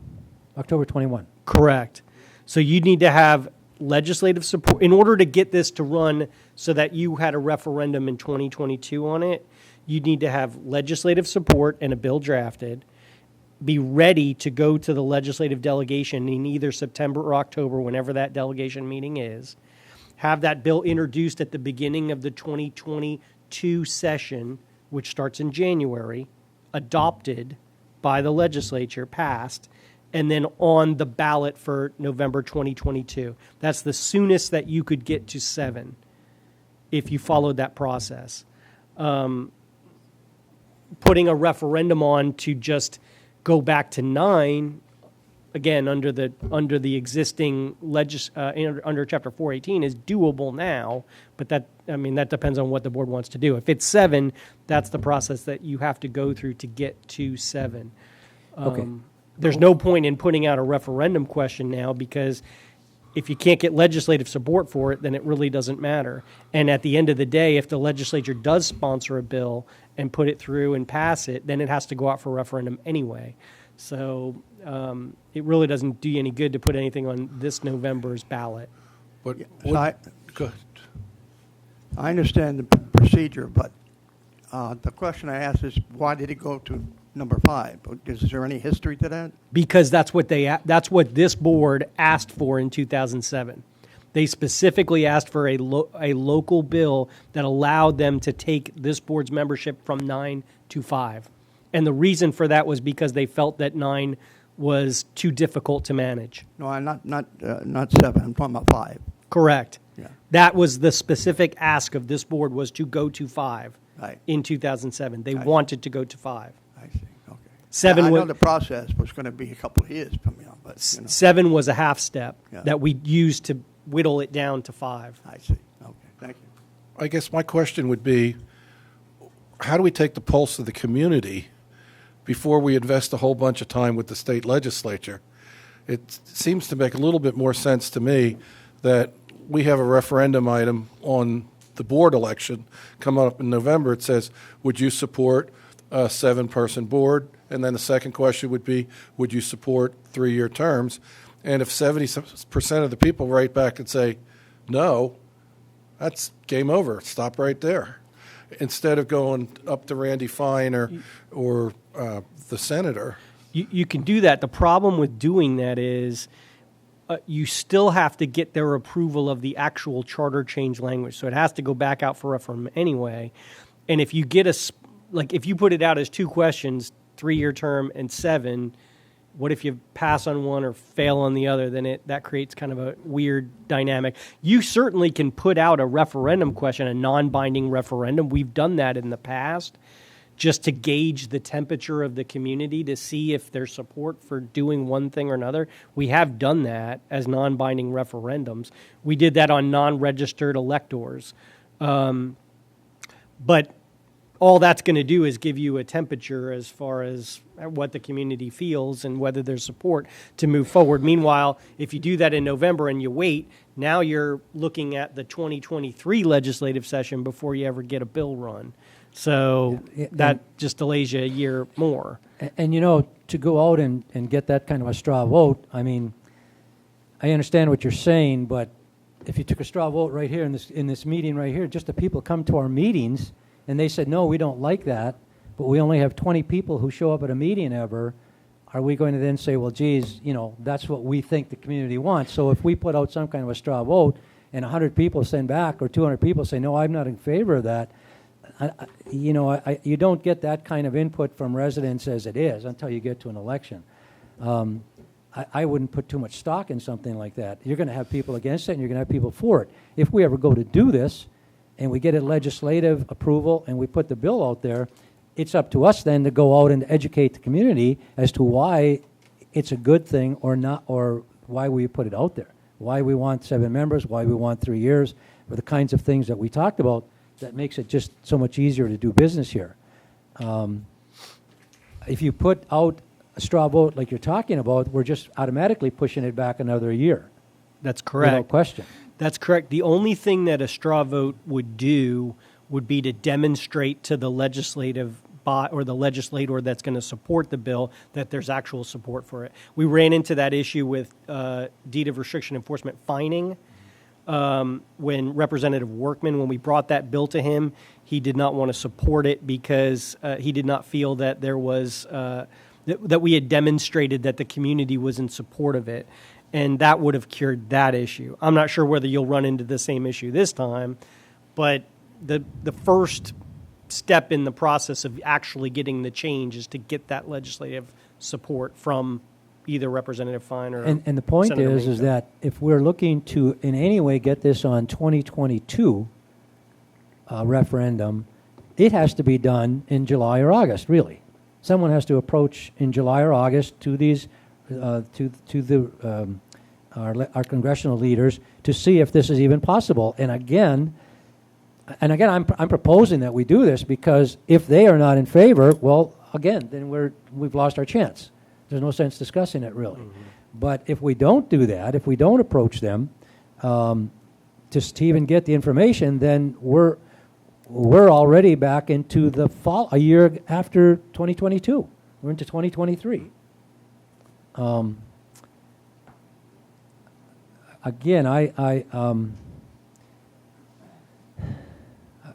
October 21. Correct. So you need to have legislative support in order to get this to run so that you had a referendum in 2022 on it. You need to have legislative support and a bill drafted, be ready to go to the legislative delegation in either September or October, whenever that delegation meeting is, have that bill introduced at the beginning of the 2022 session, which starts in January, adopted by the legislature, passed, and then on the ballot for November 2022. That's the soonest that you could get to 7 if you followed that process. Putting a referendum on to just go back to 9, again, under the existing under Chapter 418 is doable now, but that depends on what the board wants to do. If it's 7, that's the process that you have to go through to get to 7. Okay. There's no point in putting out a referendum question now, because if you can't get legislative support for it, then it really doesn't matter. And at the end of the day, if the legislature does sponsor a bill and put it through and pass it, then it has to go out for referendum anyway. So it really doesn't do you any good to put anything on this November's ballot. But I good. understand the procedure, but the question I asked is, why did it go to number 5? Is there any history to that? Because that's what this board asked for in 2007. They specifically asked for a local bill that allowed them to take this board's membership from 9 to 5. And the reason for that was because they felt that 9 was too difficult to manage. No, not 7. I'm talking about 5. Correct. Yeah. That was the specific ask of this board, was to go to 5 Right. in 2007. They wanted to go to 5. I see. Okay. 7 I was, know the process was going to be a couple of years from now, but 7 was a half step Yeah. that we used to whittle it down to 5. I see. Okay. Thank you. I guess my question would be, how do we take the pulse of the community before we invest a whole bunch of time with the state legislature? It seems to make a little bit more sense to me that we have a referendum item on the board election coming up in November. It says, would you support a 7-person board? And then the second question would be, would you support 3-year terms? And if 70% of the people write back and say no, that's game over. Stop right there. Instead of going up to Randy Fine or the senator. You can do that. The problem with doing that is you still have to get their approval of the actual charter change language. So it has to go back out for referendum anyway. And if you get if you put it out as 2 questions, 3-year term and 7, what if you pass on one or fail on the other? Then that creates kind of a weird dynamic. You certainly can put out a referendum question, a non-binding referendum. We've done that in the past, just to gauge the temperature of the community to see if there's support for doing one thing or another. We have done that as non-binding referendums. We did that on non-registered electors. But all that's going to do is give you a temperature as far as what the community feels and whether there's support to move forward. Meanwhile, if you do that in November and you wait, now you're looking at the 2023 legislative session before you ever get a bill run. So that just delays you a year more. And to go out and get that kind of a straw vote, I mean, I understand what you're saying, but if you took a straw vote right here in this meeting right here, just the people come to our meetings and they said, no, we don't like that, but we only have 20 people who show up at a meeting ever, are we going to then say, well, geez, that's what we think the community wants? So if we put out some kind of a straw vote and 100 people send back or 200 people say, no, I'm not in favor of that, you don't get that kind of input from residents as it is until you get to an election. I wouldn't put too much stock in something like that. You're going to have people against it and you're going to have people for it. If we ever go to do this and we get a legislative approval and we put the bill out there, it's up to us then to go out and educate the community as to why it's a good thing or not, or why we put it out there, why we want 7 members, why we want 3 years, or the kinds of things that we talked about that makes it just so much easier to do business here. If you put out a straw vote like you're talking about, we're just automatically pushing it back another year. That's correct. Without question. That's correct. The only thing that a straw vote would do would be to demonstrate to the legislative body or the legislator that's going to support the bill that there's actual support for it. We ran into that issue with deed of restriction enforcement fining when Representative Workman, when we brought that bill to him, he did not want to support it because he did not feel that there was that we had demonstrated that the community was in support of it. And that would have cured that issue. I'm not sure whether you'll run into the same issue this time, but the first step in the process of actually getting the change is to get that legislative support from either Representative Fine or and the point Senator is Minko. that if we're looking to in any way get this on 2022 referendum, it has to be done in July or August, really. Someone has to approach in July or August to these our congressional leaders to see if this is even possible. And again, I'm proposing that we do this because if they are not in favor, well, again, then we've lost our chance. There's no sense discussing it really. Mm-hmm. But if we don't do that, if we don't approach them to even get the information, then we're already back into the fall, a year after 2022. We're into 2023. Again,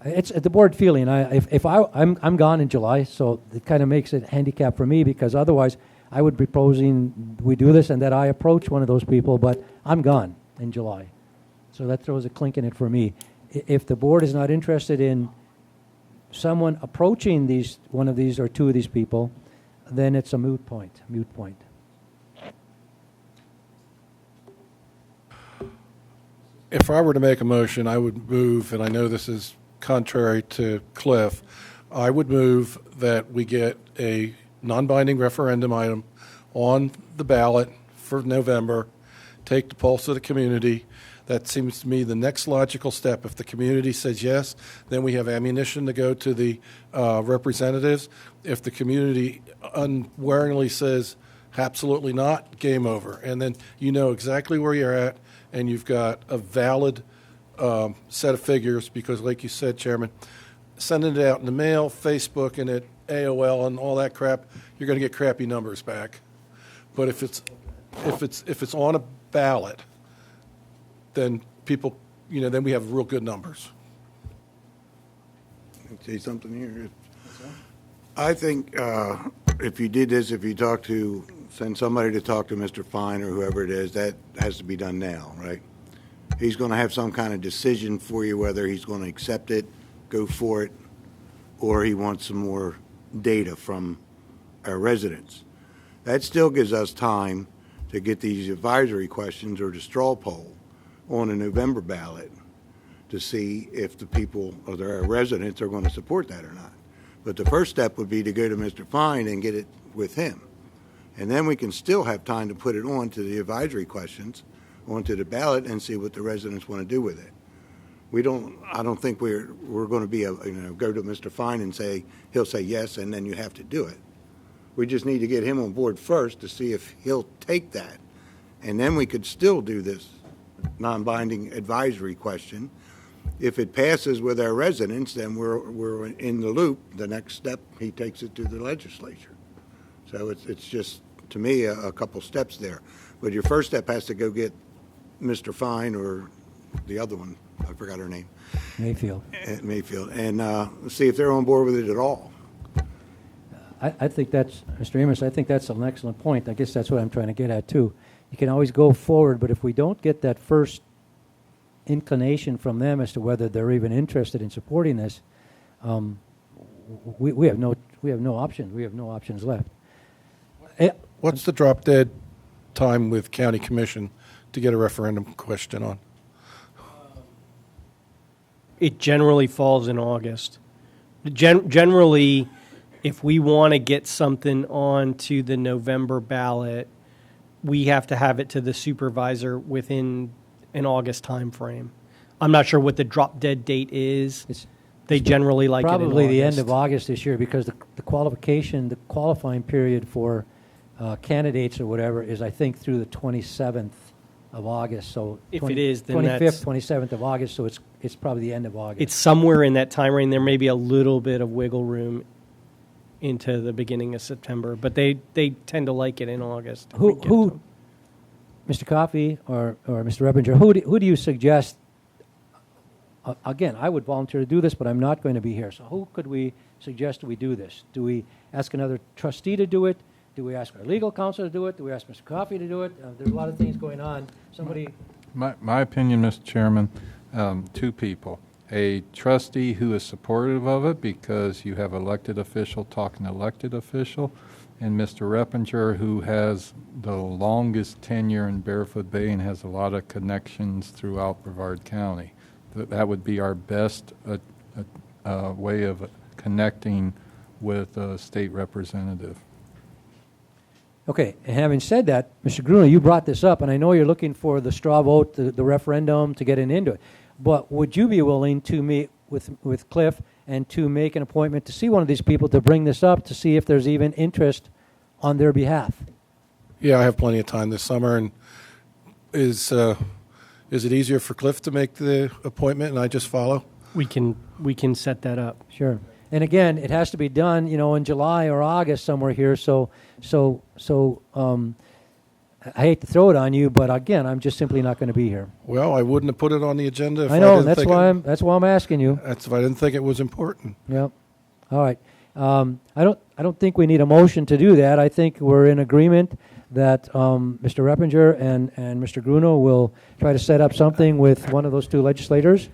it's the board feeling. I'm gone in July, so it kind of makes it a handicap for me because otherwise I would be proposing we do this and that I approach one of those people, but I'm gone in July, so that throws a clink in it for me. If the board is not interested in someone approaching one of these or 2 of these people, then it's a moot point. If I were to make a motion, I would move, and I know this is contrary to Cliff, I would move that we get a non-binding referendum item on the ballot for November, take the pulse of the community. That seems to me the next logical step. If the community says yes, then we have ammunition to go to the representatives. If the community unwaringly says absolutely not, game over. And then you know exactly where you're at, and you've got a valid set of figures because, like you said, Chairman, sending it out in the mail, Facebook, and at AOL and all that crap, you're going to get crappy numbers back. But if it's on a ballot, then people, then we have real good numbers. Say something here. I think if you did this, if you send somebody to talk to Mr. Fine or whoever it is, that has to be done now, right? He's going to have some kind of decision for you, whether he's going to accept it, go for it, or he wants some more data from our residents. That still gives us time to get these advisory questions or the straw poll on a November ballot to see if the people or our residents are going to support that or not. But the first step would be to go to Mr. Fine and get it with him. And then we can still have time to put it on to the advisory questions, onto the ballot, and see what the residents want to do with it. I don't think we're going to be go to Mr. Fine and say, he'll say yes, and then you have to do it. We just need to get him on board first to see if he'll take that. And then we could still do this non-binding advisory question. If it passes with our residents, then we're in the loop. The next step, he takes it to the legislature. So it's just, to me, a couple steps there. But your first step has to go get Mr. Fine or the other one, I forgot her name. Mayfield. Mayfield, and see if they're on board with it at all. I think that's, Mr. Amos, I think that's an excellent point. I guess that's what I'm trying to get at, too. You can always go forward, but if we don't get that first inclination from them as to whether they're even interested in supporting this, we have no options. We have no options left. What's the drop dead time with county commission to get a referendum question on? It generally falls in August. Generally, if we want to get something on to the November ballot, we have to have it to the supervisor within an August time frame. I'm not sure what the drop dead date is. They generally like it in August. Probably the end of August this year, because the qualifying period for candidates or whatever is, I think, through the 27th of August. So if it is, then 25th, 27th of August. So it's probably the end of August. It's somewhere in that time range. There may be a little bit of wiggle room into the beginning of September, but they tend to like it in August. Who Mr. Coffey or Mr. Rebinger, who do you suggest? Again, I would volunteer to do this, but I'm not going to be here. So who could we suggest we do this? Do we ask another trustee to do it? Do we ask our legal counsel to do it? Do we ask Mr. Coffey to do it? There's a lot of things going on. Somebody. My opinion, Mr. Chairman, two people. A trustee who is supportive of it because you have elected official talking to elected official, and Mr. Repinger, who has the longest tenure in Barefoot Bay and has a lot of connections throughout Brevard County. That would be our best way of connecting with a state representative. Okay, and having said that, Mr. Gruner, you brought this up, and I know you're looking for the straw vote, the referendum, to get into it. But would you be willing to meet with Cliff and to make an appointment to see one of these people to bring this up to see if there's even interest on their behalf? Yeah, I have plenty of time this summer. And is it easier for Cliff to make the appointment and I just follow? We can set that up. Sure. And again, it has to be done, in July or August somewhere here. So I hate to throw it on you, but again, I'm just simply not going to be here. Well, I wouldn't have put it on the agenda if I know. didn't think That's why I'm asking you. That's if I didn't think it was important. Yep. All right. I don't think we need a motion to do that. I think we're in agreement that Mr. Repinger and Mr. Gruno will try to set up something with one of those two legislators.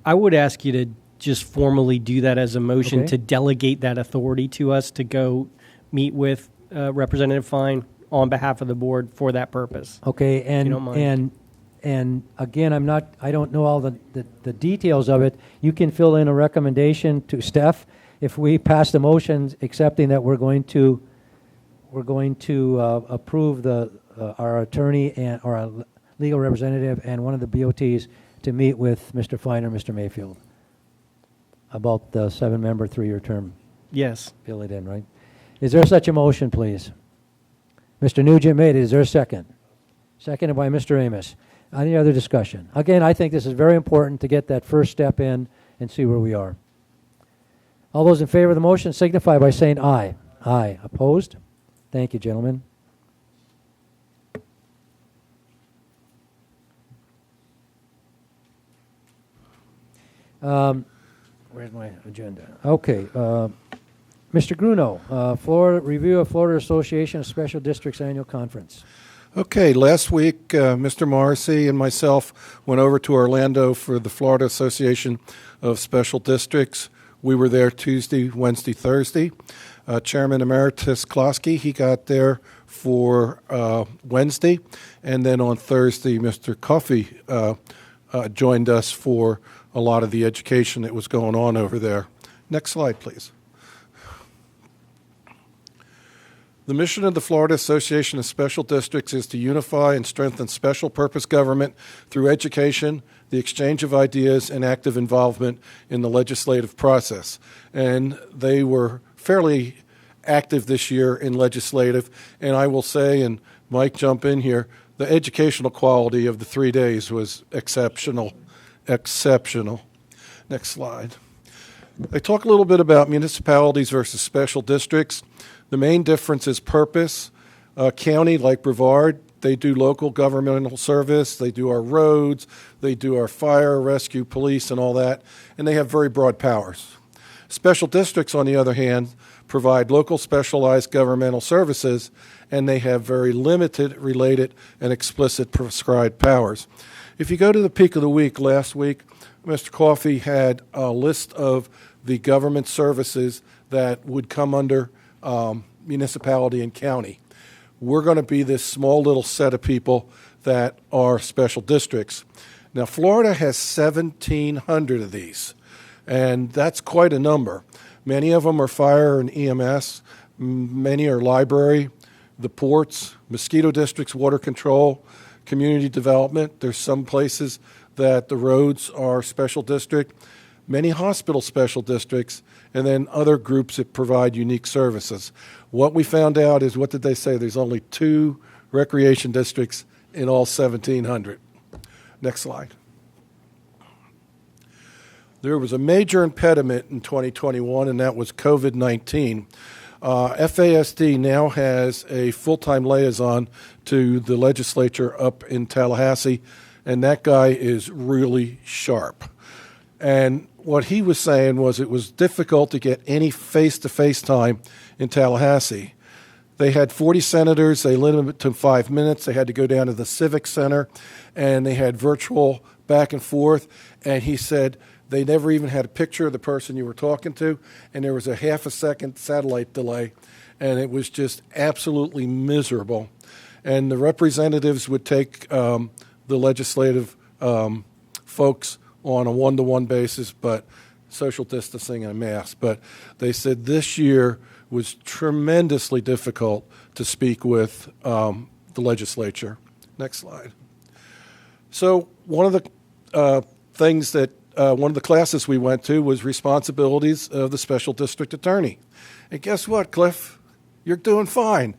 I would ask you to just formally do that as a motion Okay. to delegate that authority to us to go meet with Representative Fine on behalf of the board for that purpose. Okay, If you don't mind. and again, I don't know all the details of it. You can fill in a recommendation to Steph if we pass the motion accepting that we're going to approve our attorney and or our legal representative and one of the BOTs to meet with Mr. Fine or Mr. Mayfield about the 7-member 3-year term. Yes. Fill it in, right? Is there such a motion, please? Mr. Nugent made it. Is there a second? Seconded by Mr. Amos. Any other discussion? Again, I think this is very important to get that first step in and see where we are. All those in favor of the motion signify by saying aye. Aye. Opposed? Thank you, gentlemen. Where's my agenda? Okay. Mr. Gruno, Florida review of Florida Association of Special Districts Annual Conference. Okay, last week, Mr. Morrissey and myself went over to Orlando for the Florida Association of Special Districts. We were there Tuesday, Wednesday, Thursday. Chairman Emeritus Klosky, he got there for Wednesday, and then on Thursday, Mr. Coffey joined us for a lot of the education that was going on over there. Next slide, please. The mission of the Florida Association of Special Districts is to unify and strengthen special purpose government through education, the exchange of ideas, and active involvement in the legislative process. And they were fairly active this year in legislative, and I will say, and Mike, jump in here, the educational quality of the 3 days was exceptional. Exceptional. Next slide. I talk a little bit about municipalities versus special districts. The main difference is purpose. County, like Brevard, they do local governmental service, they do our roads, they do our fire, rescue, police, and all that, and they have very broad powers. Special districts, on the other hand, provide local specialized governmental services, and they have very limited, related, and explicit prescribed powers. If you go to the peak of the week, last week, Mr. Coffey had a list of the government services that would come under municipality and county. We're going to be this small little set of people that are special districts. Now, Florida has 1,700 of these, and that's quite a number. Many of them are fire and EMS. Many are library, the ports, mosquito districts, water control, community development. There's some places that the roads are special district, many hospital special districts, and then other groups that provide unique services. What we found out is, what did they say? There's only 2 recreation districts in all 1,700. Next slide. There was a major impediment in 2021, and that was COVID-19. FASD now has a full-time liaison to the legislature up in Tallahassee, and that guy is really sharp. And what he was saying was it was difficult to get any face-to-face time in Tallahassee. They had 40 senators. They limited it to 5 minutes. They had to go down to the Civic Center, and they had virtual back and forth. And he said they never even had a picture of the person you were talking to, and there was a half-a-second satellite delay, and it was just absolutely miserable. And the representatives would take the legislative folks on a one-to-one basis, but social distancing and a mask. But they said this year was tremendously difficult to speak with the legislature. Next slide. So one of the things that one of the classes we went to was responsibilities of the special district attorney. And guess what, Cliff? You're doing fine.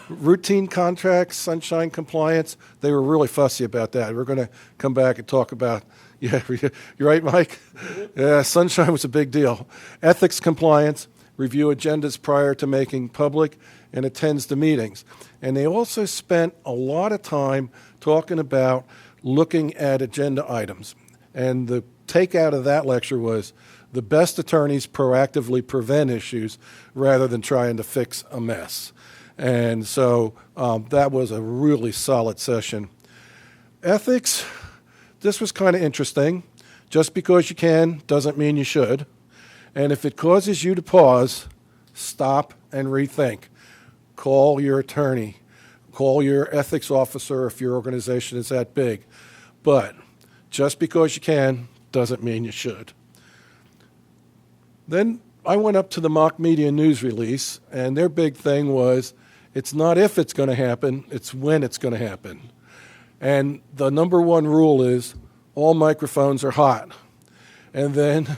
Routine contracts, sunshine compliance, they were really fussy about that. We're going to come back and talk about, yeah, you're right, Mike? Yeah, sunshine was a big deal. Ethics compliance, review agendas prior to making public, and attends the meetings. And they also spent a lot of time talking about looking at agenda items. And the takeout of that lecture was the best attorneys proactively prevent issues rather than trying to fix a mess. And so that was a really solid session. Ethics, this was kind of interesting. Just because you can doesn't mean you should. And if it causes you to pause, stop and rethink. Call your attorney. Call your ethics officer if your organization is that big. But just because you can doesn't mean you should. Then I went up to the mock media news release, and their big thing was, it's not if it's going to happen, it's when it's going to happen. And the number one rule is all microphones are hot. And then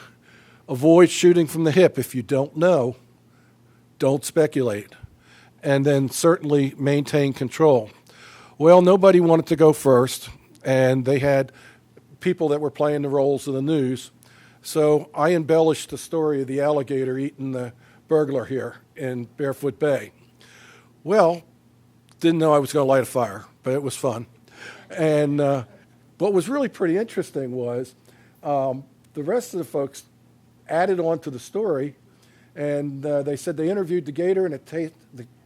avoid shooting from the hip. If you don't know, don't speculate. And then certainly maintain control. Well, nobody wanted to go first, and they had people that were playing the roles of the news. So I embellished the story of the alligator eating the burglar here in Barefoot Bay. Well, didn't know I was going to light a fire, but it was fun. And what was really pretty interesting was the rest of the folks added on to the story and they said they interviewed the gator, and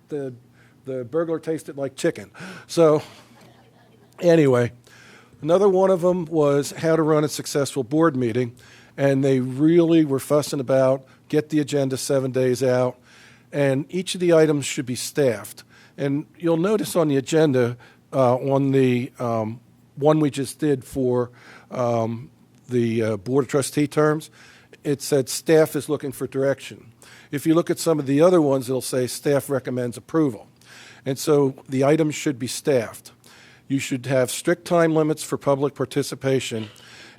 the burglar tasted like chicken. So anyway, another one of them was how to run a successful board meeting, and they really were fussing about get the agenda 7 days out, and each of the items should be staffed. And you'll notice on the agenda, on the one we just did for the Board of Trustee terms, it said staff is looking for direction. If you look at some of the other ones, it'll say staff recommends approval. And so the items should be staffed. You should have strict time limits for public participation.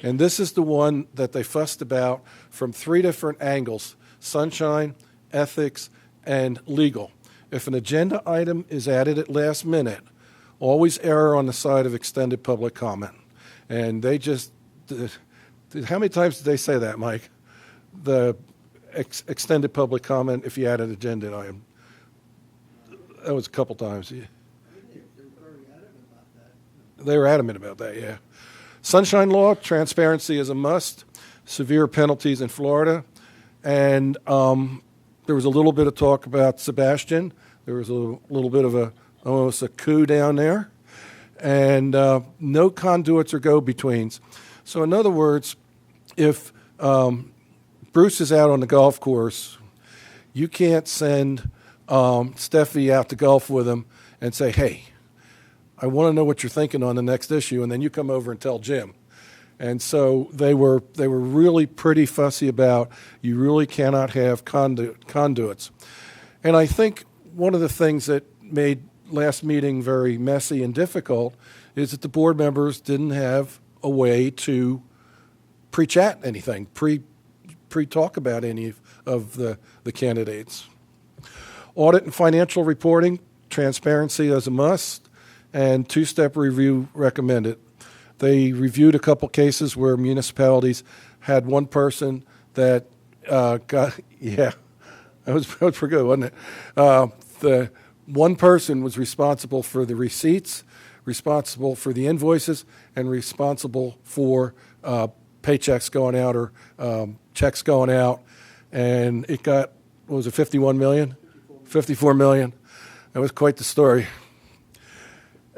And this is the one that they fussed about from 3 different angles: sunshine, ethics, and legal. If an agenda item is added at last minute, always err on the side of extended public comment. And they just, how many times did they say that, Mike? The extended public comment if you add an agenda item. That was a couple times. They were adamant about that, yeah. Sunshine law, transparency is a must. Severe penalties in Florida. And there was a little bit of talk about Sebastian. There was a little bit of almost a coup down there. And no conduits or go-betweens. So in other words, if Bruce is out on the golf course, you can't send Steffi out to golf with him and say, hey, I want to know what you're thinking on the next issue, and then you come over and tell Jim. And so they were really pretty fussy about you really cannot have conduits. And I think one of the things that made last meeting very messy and difficult is that the board members didn't have a way to pre-chat anything, pre-talk about any of the candidates. Audit and financial reporting, transparency is a must, and two-step review recommended. They reviewed a couple cases where municipalities had one person that got, yeah, that was pretty good, wasn't it? The one person was responsible for the receipts, responsible for the invoices, and responsible for paychecks going out or checks going out. And it got, what was it, 51 million? 54 million. That was quite the story.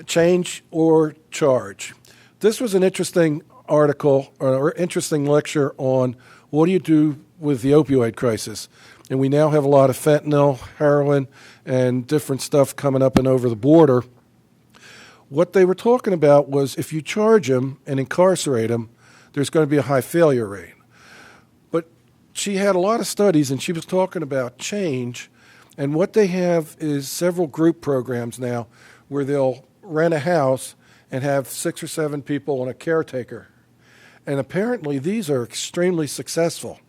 Change or charge. This was an interesting article or interesting lecture on what do you do with the opioid crisis. And we now have a lot of fentanyl, heroin, and different stuff coming up and over the border. What they were talking about was if you charge them and incarcerate them, there's going to be a high failure rate. But she had a lot of studies, and she was talking about change. And what they have is several group programs now where they'll rent a house and have 6 or 7 people and a caretaker. And apparently these are extremely successful.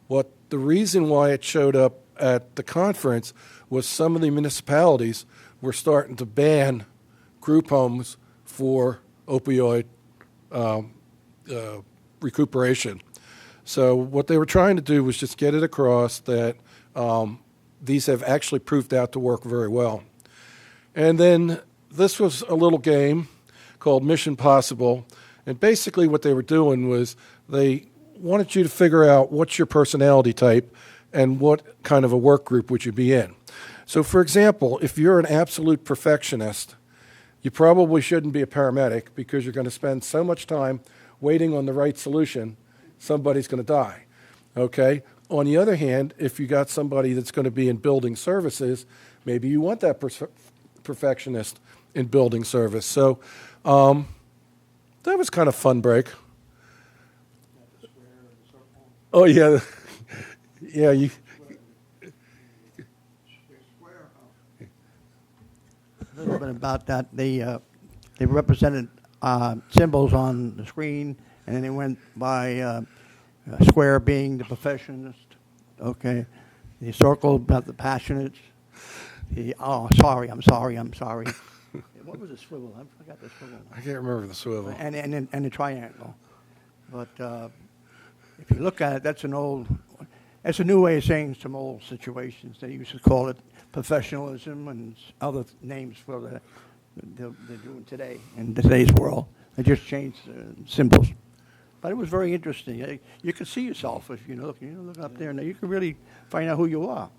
The reason why it showed up at the conference was some of the municipalities were starting to ban group homes for opioid recuperation. So what they were trying to do was just get it across that these have actually proved out to work very well. And then this was a little game called Mission Possible. And basically what they were doing was they wanted you to figure out what's your personality type and what kind of a work group would you be in. So, for example, if you're an absolute perfectionist, you probably shouldn't be a paramedic because you're going to spend so much time waiting on the right solution, somebody's going to die. Okay? On the other hand, if you got somebody that's going to be in building services, maybe you want that perfectionist in building service. So that was kind of fun break. Oh, yeah. Yeah, you. A little bit about that. They represented symbols on the screen, and then they went by square being the perfectionist. Okay, the circle about the passionate. I'm sorry. What was the swivel? I forgot the swivel. I can't remember the swivel. And the triangle. But if you look at it, that's a new way of saying some old situations. They used to call it professionalism and other names for they're doing today in today's world. They just changed the symbols. But it was very interesting. You could see yourself if look up there, and you can really find out who you are.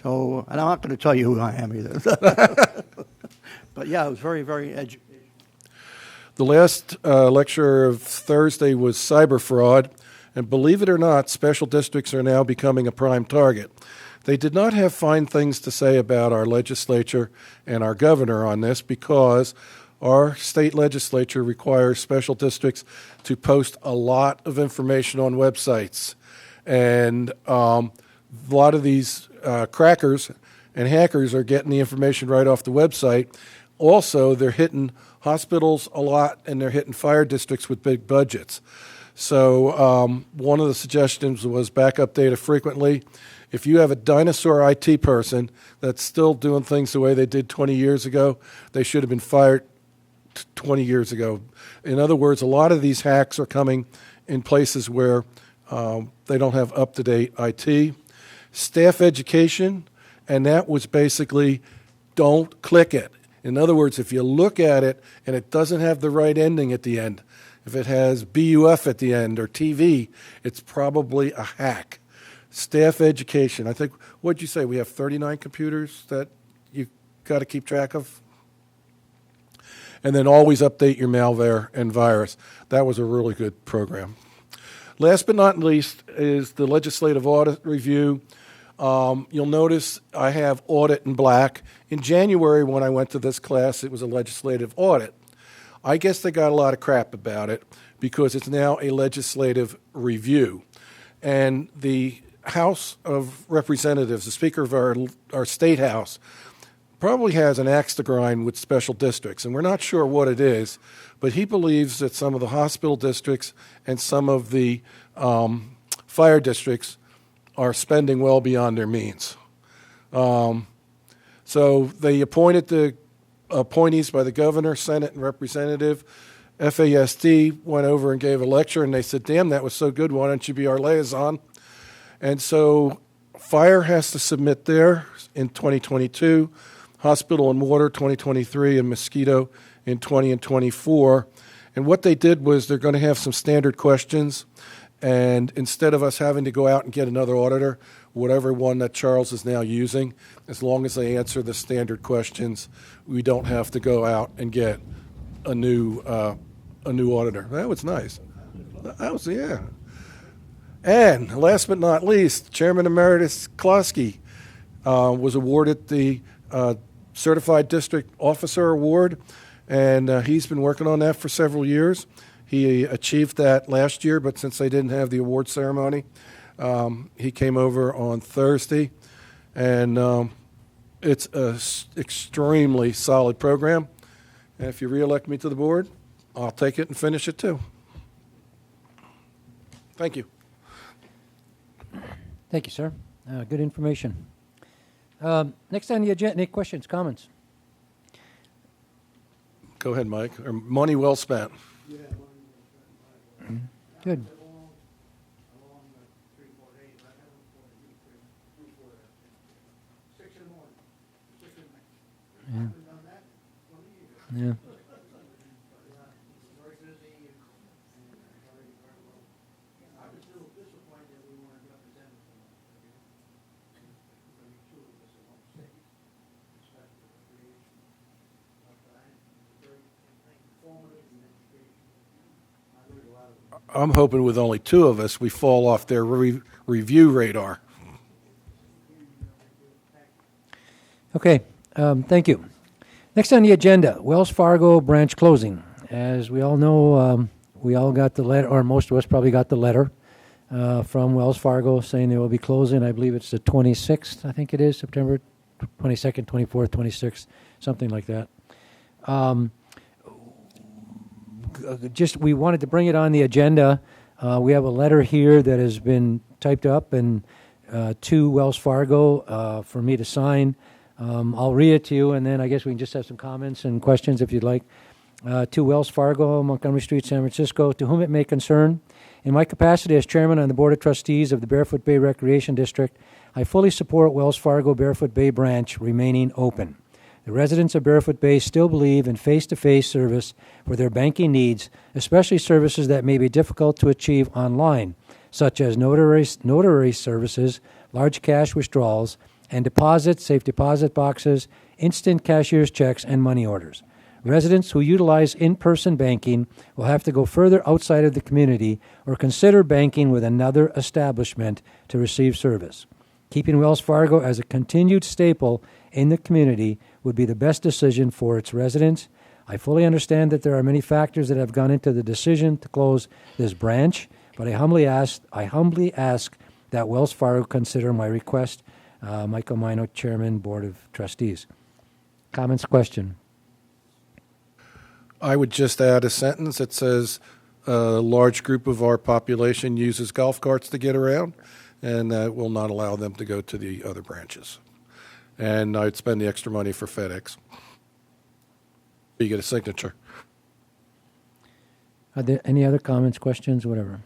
So, and I'm not going to tell you who I am either. But yeah, it was very, very educational. The last lecture of Thursday was cyber fraud, and believe it or not, special districts are now becoming a prime target. They did not have fine things to say about our legislature and our governor on this because our state legislature requires special districts to post a lot of information on websites. And a lot of these crackers and hackers are getting the information right off the website. Also, they're hitting hospitals a lot, and they're hitting fire districts with big budgets. So one of the suggestions was backup data frequently. If you have a dinosaur IT person that's still doing things the way they did 20 years ago, they should have been fired 20 years ago. In other words, a lot of these hacks are coming in places where they don't have up-to-date IT. Staff education, and that was basically don't click it. In other words, if you look at it and it doesn't have the right ending at the end, if it has BUF at the end or TV, it's probably a hack. Staff education. I think, what'd you say, we have 39 computers that you've got to keep track of? And then always update your malware and virus. That was a really good program. Last but not least is the legislative audit review. You'll notice I have audit in black. In January, when I went to this class, it was a legislative audit. I guess they got a lot of crap about it because it's now a legislative review. And the House of Representatives, the Speaker of our State House, probably has an axe to grind with special districts, and we're not sure what it is, but he believes that some of the hospital districts and some of the fire districts are spending well beyond their means. So they appointed the appointees by the governor, Senate, and representative. FASD went over and gave a lecture, and they said, damn, that was so good, why don't you be our liaison? And so fire has to submit theirs in 2022, hospital and water 2023, and mosquito in 20 and 24. And what they did was they're going to have some standard questions, and instead of us having to go out and get another auditor, whatever one that Charles is now using, as long as they answer the standard questions, we don't have to go out and get a new auditor. That was nice. That was, yeah. And last but not least, Chairman Emeritus Klosky was awarded the Certified District Officer Award, and he's been working on that for several years. He achieved that last year, but since they didn't have the award ceremony, he came over on Thursday, and it's an extremely solid program. And if you reelect me to the board, I'll take it and finish it too. Thank you. Thank you, sir. Good information. Next on the agenda, any questions, comments? Go ahead, Mike. Or money well spent. Good. Yeah. Yeah. I'm hoping with only two of us, we fall off their review radar. Okay, thank you. Next on the agenda, Wells Fargo branch closing. As we all know, we all got the letter, or most of us probably got the letter from Wells Fargo saying they will be closing. I believe it's the 26th, I think it is, September 22nd, 24th, 26th, something like that. We wanted to bring it on the agenda. We have a letter here that has been typed up and to Wells Fargo for me to sign. I'll read it to you, and then I guess we can just have some comments and questions if you'd like. To Wells Fargo, Montgomery Street, San Francisco, to whom it may concern. In my capacity as chairman on the Board of Trustees of the Barefoot Bay Recreation District, I fully support Wells Fargo Barefoot Bay branch remaining open. The residents of Barefoot Bay still believe in face-to-face service for their banking needs, especially services that may be difficult to achieve online, such as notary services, large cash withdrawals, and deposits, safe deposit boxes, instant cashier's checks, and money orders. Residents who utilize in-person banking will have to go further outside of the community or consider banking with another establishment to receive service. Keeping Wells Fargo as a continued staple in the community would be the best decision for its residents. I fully understand that there are many factors that have gone into the decision to close this branch, but I humbly ask that Wells Fargo consider my request. Michael Mino, Chairman, Board of Trustees. Comments, question? I would just add a sentence that says a large group of our population uses golf carts to get around, and that will not allow them to go to the other branches. And I'd spend the extra money for FedEx. You get a signature. Are there any other comments, questions, whatever?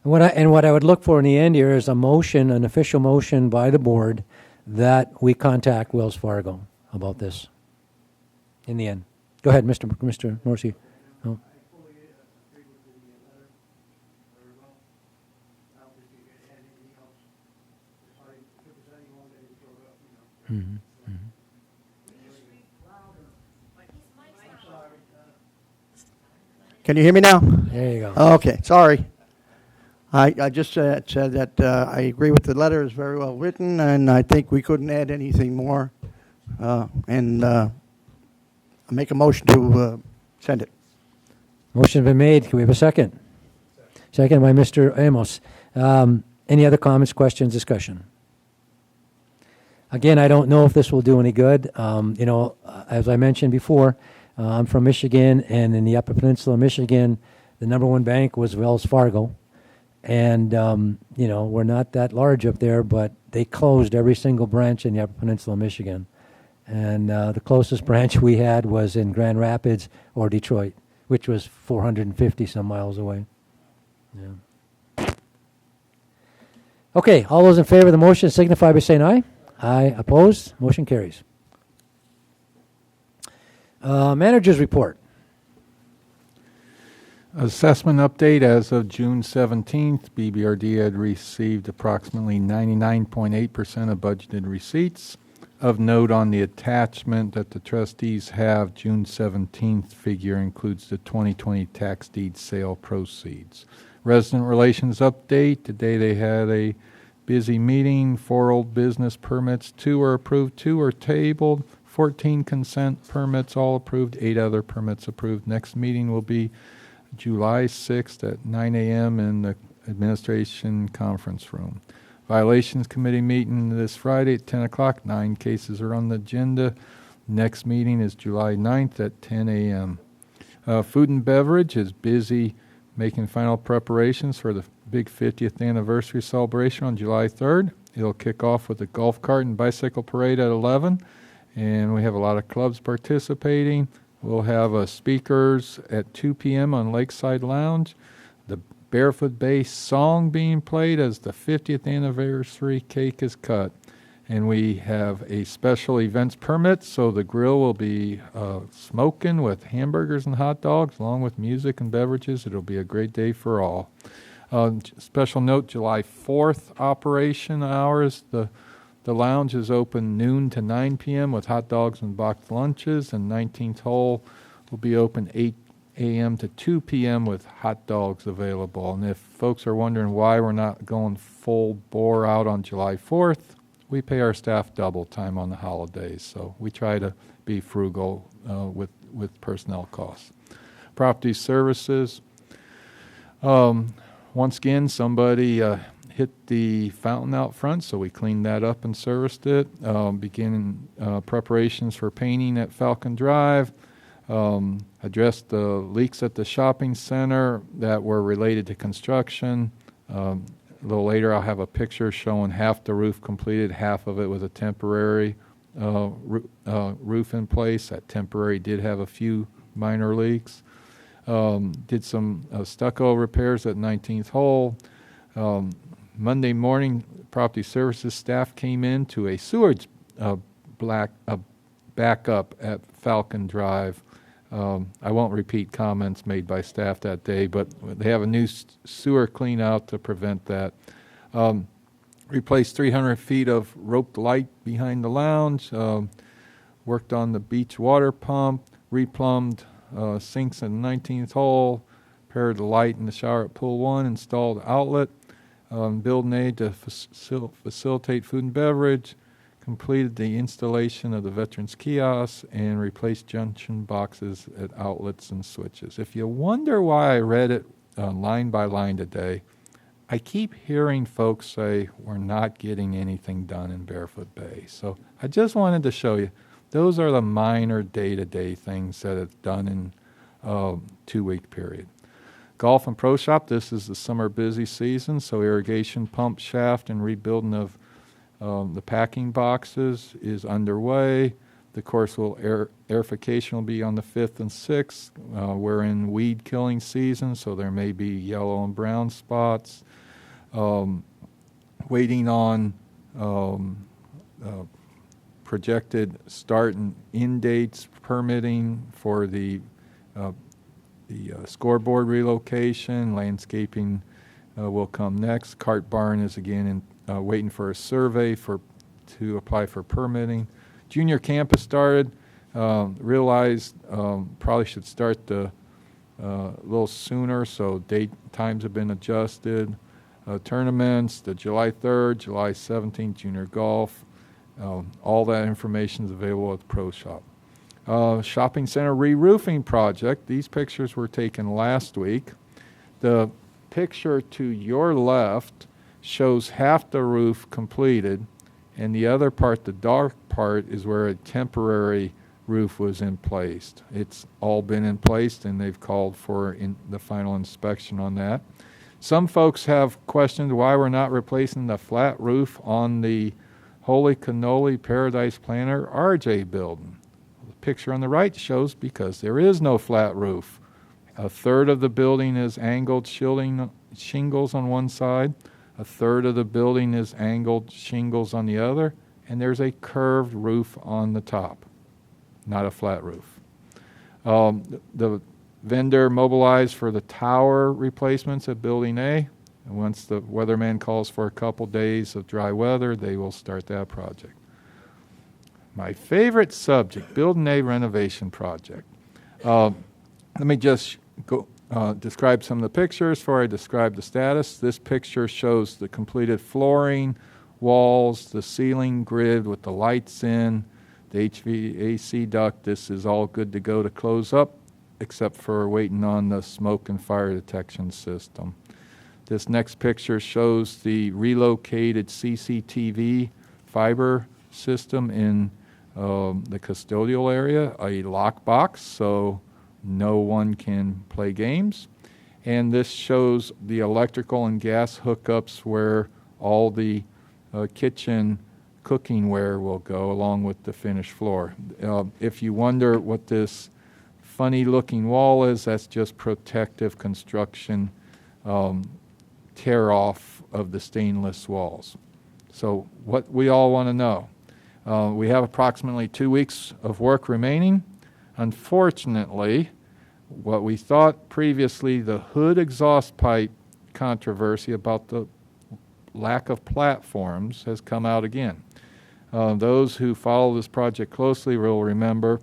And what I would look for in the end here is a motion, an official motion by the board that we contact Wells Fargo about this in the end. Go ahead, Mr. Morsi. Oh. Mm-hmm. Can you hear me now? There you go. Okay, sorry. I just said that I agree with the letter. It's very well written, and I think we couldn't add anything more. And I make a motion to send it. Motion has been made. Can we have a second? Second by Mr. Amos. Any other comments, questions, discussion? Again, I don't know if this will do any good. As I mentioned before, I'm from Michigan, and in the Upper Peninsula of Michigan, the number one bank was Wells Fargo. And, we're not that large up there, but they closed every single branch in the Upper Peninsula of Michigan. And the closest branch we had was in Grand Rapids or Detroit, which was 450 some miles away. Yeah. Okay, all those in favor of the motion signify by saying aye. Aye. Opposed? Motion carries. Manager's report. Assessment update as of June 17th, BBRD had received approximately 99.8% of budgeted receipts. Of note on the attachment that the trustees have, June 17th figure includes the 2020 tax deed sale proceeds. Resident relations update. Today they had a busy meeting. 4 old business permits, 2 are approved, 2 are tabled, 14 consent permits all approved, 8 other permits approved. Next meeting will be July 6th at 9 a.m. in the administration conference room. Violations committee meeting this Friday at 10 o'clock. 9 cases are on the agenda. Next meeting is July 9th at 10 a.m. Food and beverage is busy making final preparations for the big 50th anniversary celebration on July 3rd. It'll kick off with a golf cart and bicycle parade at 11, and we have a lot of clubs participating. We'll have speakers at 2 p.m. on Lakeside Lounge. The Barefoot Bay song being played as the 50th anniversary cake is cut. And we have a special events permit, so the grill will be smoking with hamburgers and hot dogs, along with music and beverages. It'll be a great day for all. Special note, July 4th operation hours. The lounge is open noon to 9 p.m. with hot dogs and boxed lunches, and 19th hole will be open 8 a.m. to 2 p.m. with hot dogs available. And if folks are wondering why we're not going full bore out on July 4th, we pay our staff double time on the holidays, so we try to be frugal with personnel costs. Property services. Once again, somebody hit the fountain out front, so we cleaned that up and serviced it. Beginning preparations for painting at Falcon Drive. Addressed the leaks at the shopping center that were related to construction. A little later, I'll have a picture showing half the roof completed, half of it with a temporary roof in place. That temporary did have a few minor leaks. Did some stucco repairs at 19th hole. Monday morning, property services staff came in to a sewage backup at Falcon Drive. I won't repeat comments made by staff that day, but they have a new sewer clean out to prevent that. Replaced 300 feet of roped light behind the lounge, worked on the beach water pump, replumbed sinks in the 19th hole, repaired the light in the shower at pool 1, installed outlet, building aid to facilitate food and beverage, completed the installation of the veterans kiosk, and replaced junction boxes at outlets and switches. If you wonder why I read it line by line today, I keep hearing folks say we're not getting anything done in Barefoot Bay. So I just wanted to show you, those are the minor day-to-day things that it's done in a 2-week period. Golf and Pro Shop, this is the summer busy season, so irrigation pump shaft and rebuilding of the packing boxes is underway. The course aerification will be on the 5th and 6th. We're in weed killing season, so there may be yellow and brown spots. Waiting on projected start and end dates, permitting for the scoreboard relocation. Landscaping will come next. Cart barn is again waiting for a survey to apply for permitting. Junior campus started. Realized probably should start a little sooner, so date times have been adjusted. Tournaments, the July 3rd, July 17th, junior golf. All that information is available at the Pro Shop. Shopping center re-roofing project. These pictures were taken last week. The picture to your left shows half the roof completed, and the other part, the dark part, is where a temporary roof was in place. It's all been in place, and they've called for the final inspection on that. Some folks have questioned why we're not replacing the flat roof on the Holy Cannoli Paradise Planner RJ building. The picture on the right shows because there is no flat roof. A third of the building is angled shingles on one side, a third of the building is angled shingles on the other, and there's a curved roof on the top, not a flat roof. The vendor mobilized for the tower replacements at Building A. And once the weatherman calls for a couple days of dry weather, they will start that project. My favorite subject, Building A renovation project. Let me just go describe some of the pictures before I describe the status. This picture shows the completed flooring, walls, the ceiling grid with the lights in, the HVAC duct. This is all good to go to close up, except for waiting on the smoke and fire detection system. This next picture shows the relocated CCTV fiber system in the custodial area, a lockbox, so no one can play games. And this shows the electrical and gas hookups where all the kitchen cookingware will go along with the finished floor. If you wonder what this funny looking wall is, that's just protective construction tear off of the stainless walls. So what we all want to know, we have approximately 2 weeks of work remaining. Unfortunately, what we thought previously, the hood exhaust pipe controversy about the lack of platforms has come out again. Those who follow this project closely will remember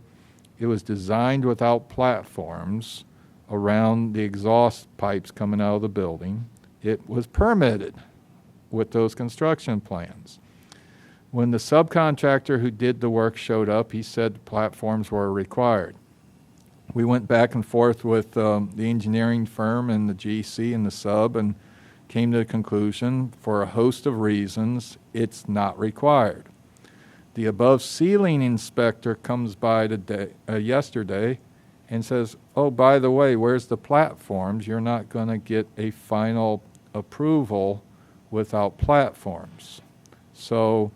it was designed without platforms around the exhaust pipes coming out of the building. It was permitted with those construction plans. When the subcontractor who did the work showed up, he said platforms were required. We went back and forth with the engineering firm and the GC and the sub and came to the conclusion, for a host of reasons, it's not required. The above ceiling inspector comes by yesterday and says, oh, by the way, where's the platforms? You're not going to get a final approval without platforms. So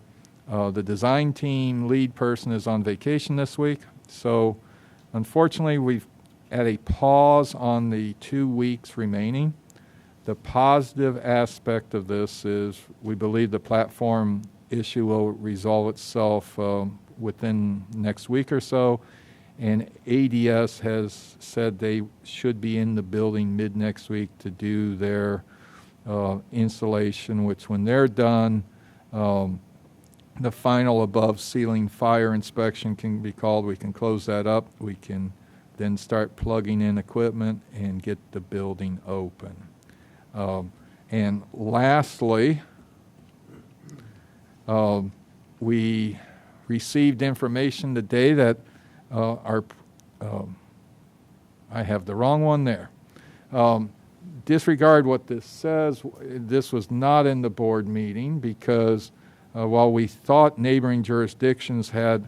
the design team lead person is on vacation this week. So unfortunately, we've at a pause on the 2 weeks remaining. The positive aspect of this is we believe the platform issue will resolve itself within next week or so. And ADS has said they should be in the building mid-next week to do their installation, which when they're done, the final above ceiling fire inspection can be called. We can close that up. We can then start plugging in equipment and get the building open. And lastly, we received information today that I have the wrong one there. Disregard what this says. This was not in the board meeting because while we thought neighboring jurisdictions had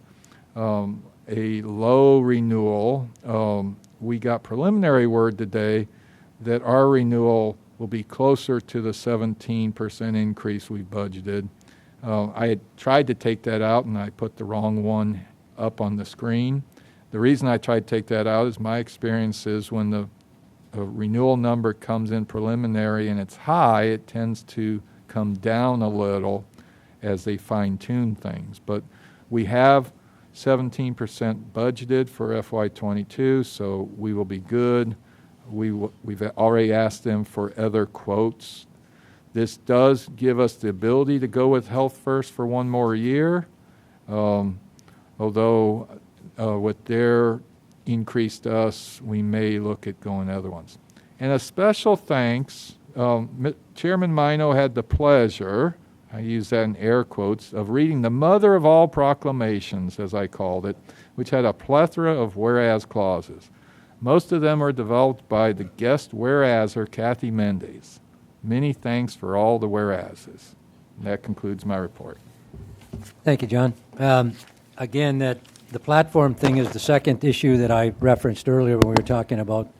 a low renewal, we got preliminary word today that our renewal will be closer to the 17% increase we budgeted. I had tried to take that out and I put the wrong one up on the screen. The reason I tried to take that out is my experience is when the renewal number comes in preliminary and it's high, it tends to come down a little as they fine-tune things. But we have 17% budgeted for FY22, so we will be good. We've already asked them for other quotes. This does give us the ability to go with Health First for one more year, although with their increase to us, we may look at going other ones. And a special thanks, Chairman Mino had the pleasure, I use that in air quotes, of reading the mother of all proclamations, as I called it, which had a plethora of whereas clauses. Most of them are developed by the guest whereaser, Kathy Mendes. Many thanks for all the whereases. And that concludes my report. Thank you, John. Again, the platform thing is the second issue that I referenced earlier when we were talking about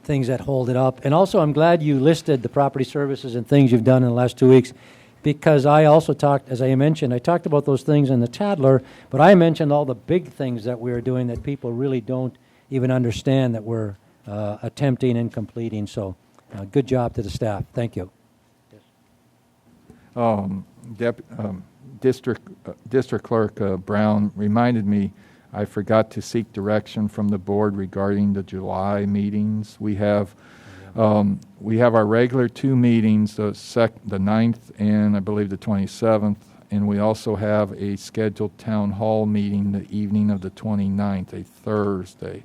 things that hold it up. And also, I'm glad you listed the property services and things you've done in the last 2 weeks, because I also talked, as I mentioned, I talked about those things in the Tadler, but I mentioned all the big things that we are doing that people really don't even understand that we're attempting and completing. So good job to the staff. Thank you. District Clerk Brown reminded me I forgot to seek direction from the board regarding the July meetings. We have our regular 2 meetings, the 9th and I believe the 27th, and we also have a scheduled town hall meeting the evening of the 29th, a Thursday.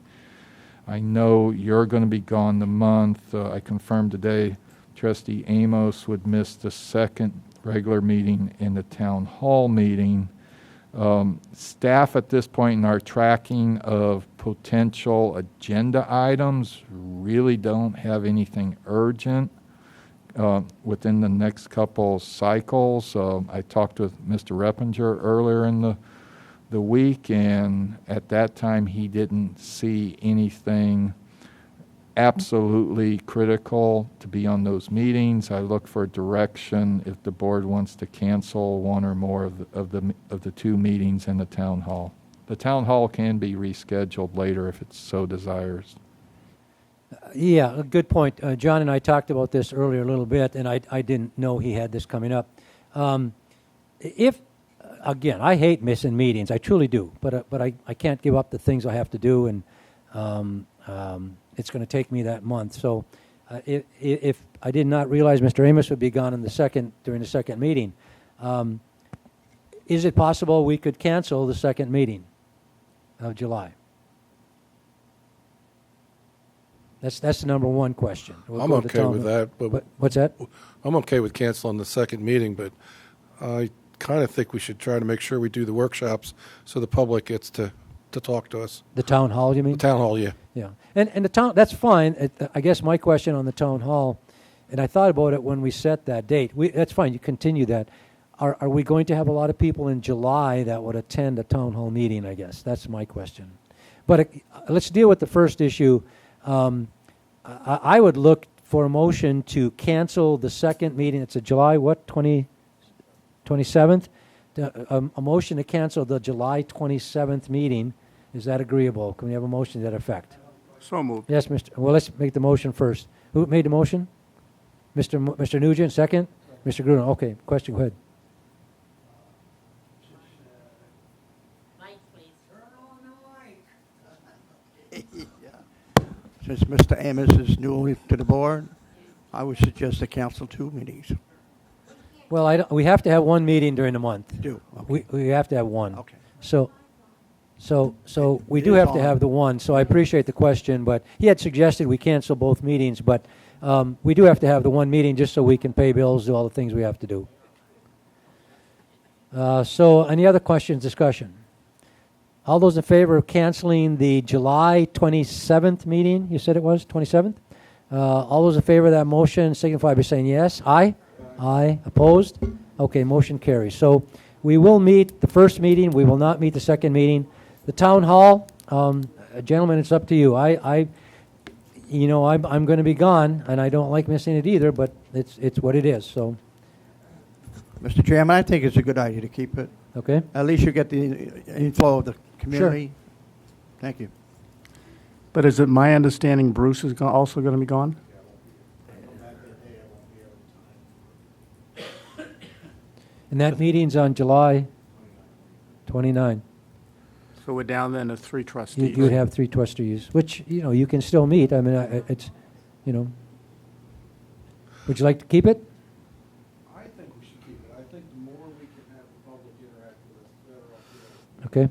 I know you're going to be gone the month. I confirmed today Trustee Amos would miss the second regular meeting and the town hall meeting. Staff at this point in our tracking of potential agenda items really don't have anything urgent within the next couple cycles. I talked with Mr. Reppinger earlier in the week, and at that time he didn't see anything absolutely critical to be on those meetings. I look for direction if the board wants to cancel one or more of the 2 meetings in the town hall. The town hall can be rescheduled later if it so desires. Yeah, a good point. John and I talked about this earlier a little bit, and I didn't know he had this coming up. Again, I hate missing meetings. I truly do, but I can't give up the things I have to do, and it's going to take me that month. So if I did not realize Mr. Amos would be gone during the second meeting, is it possible we could cancel the second meeting of July? That's the number one question. I'm okay with that. But what's that? I'm okay with canceling the second meeting, but I kind of think we should try to make sure we do the workshops so the public gets to talk to us. The town hall, you mean? The town hall, yeah. Yeah, and the town, that's fine. I guess my question on the town hall, and I thought about it when we set that date. That's fine, you continue that. Are we going to have a lot of people in July that would attend a town hall meeting, I guess? That's my question. But let's deal with the first issue. I would look for a motion to cancel the second meeting. It's a July, 27th? A motion to cancel the July 27th meeting. Is that agreeable? Can we have a motion to that effect? So moved. Yes, well, let's make the motion first. Who made the motion? Mr. Nugent, second? Mr. Gruen. Okay, question, go ahead. Since Mr. Amos is new to the board, I would suggest the council 2 meetings. Well, we have to have one meeting during the month. Do, okay. We have to have one. Okay. So we It do is have to on. have the one, so I appreciate the question, but he had suggested we cancel both meetings, but we do have to have the one meeting just so we can pay bills, do all the things we have to do. So any other questions, discussion? All those in favor of canceling the July 27th meeting, you said it was, 27th? All those in favor of that motion signify by saying yes. Aye? Aye. Opposed? Okay, motion carries. So we will meet the first meeting. We will not meet the second meeting. The town hall, gentlemen, it's up to you. I'm going to be gone, and I don't like missing it either, but it's what it is, so. Mr. Chairman, I think it's a good idea to keep it. Okay? At least you get the inflow of the community. Thank you. But is it my understanding Bruce is also going to be gone? And that meeting's on July 29. So we're down then to 3 trustees. You would have 3 trustees, which, you can still meet. I mean, it's. Would you like to keep it? I think we should keep it. I think the more we can have the public interact with us, the better off we are. Okay.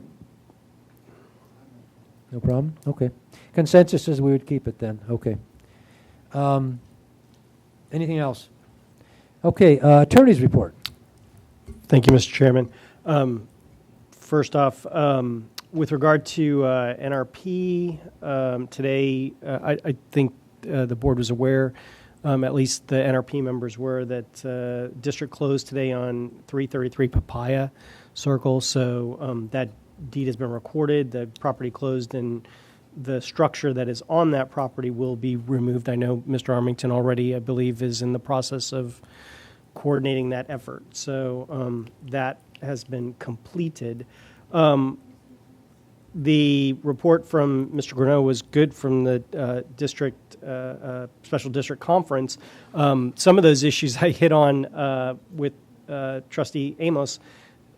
No problem? Okay. Consensus is we would keep it then. Okay. Anything else? Okay, attorney's report. Thank you, Mr. Chairman. First off, with regard to NRP, today, I think the board was aware, at least the NRP members were, that district closed today on 333 Papaya Circle. So that deed has been recorded, the property closed, and the structure that is on that property will be removed. I know Mr. Armington already, I believe, is in the process of coordinating that effort. So that has been completed. The report from Mr. Greneau was good from the special district conference. Some of those issues I hit on with Trustee Amos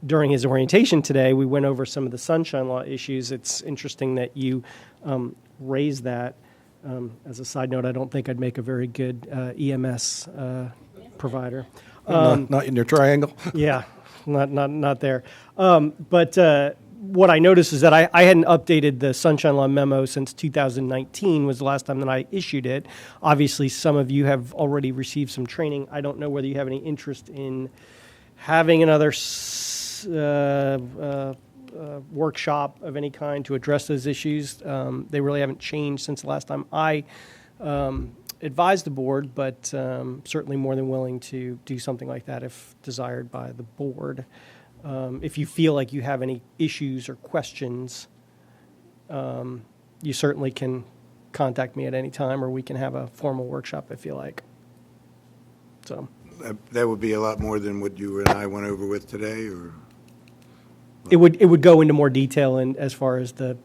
during his orientation today. We went over some of the sunshine law issues. It's interesting that you raised that. As a side note, I don't think I'd make a very good EMS provider. Not in your triangle. Yeah, not there. But what I noticed is that I hadn't updated the Sunshine Law memo since 2019 was the last time that I issued it. Obviously, some of you have already received some training. I don't know whether you have any interest in having another workshop of any kind to address those issues. They really haven't changed since the last time I advised the board, but certainly more than willing to do something like that if desired by the board. If you feel like you have any issues or questions, you certainly can contact me at any time, or we can have a formal workshop if you like. So That would be a lot more than what you and I went over with today, or? it would go into more detail in as far as the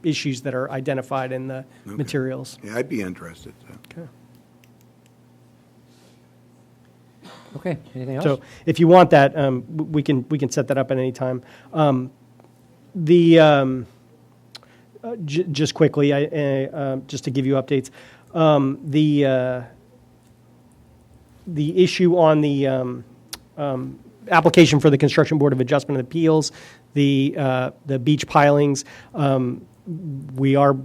issues that are identified in the materials. Yeah, I'd be interested. So. Okay. Okay, anything else? So if you want that, we can set that up at any time. Just quickly, just to give you updates, the issue on the application for the Construction Board of Adjustment and Appeals, the beach pilings, we are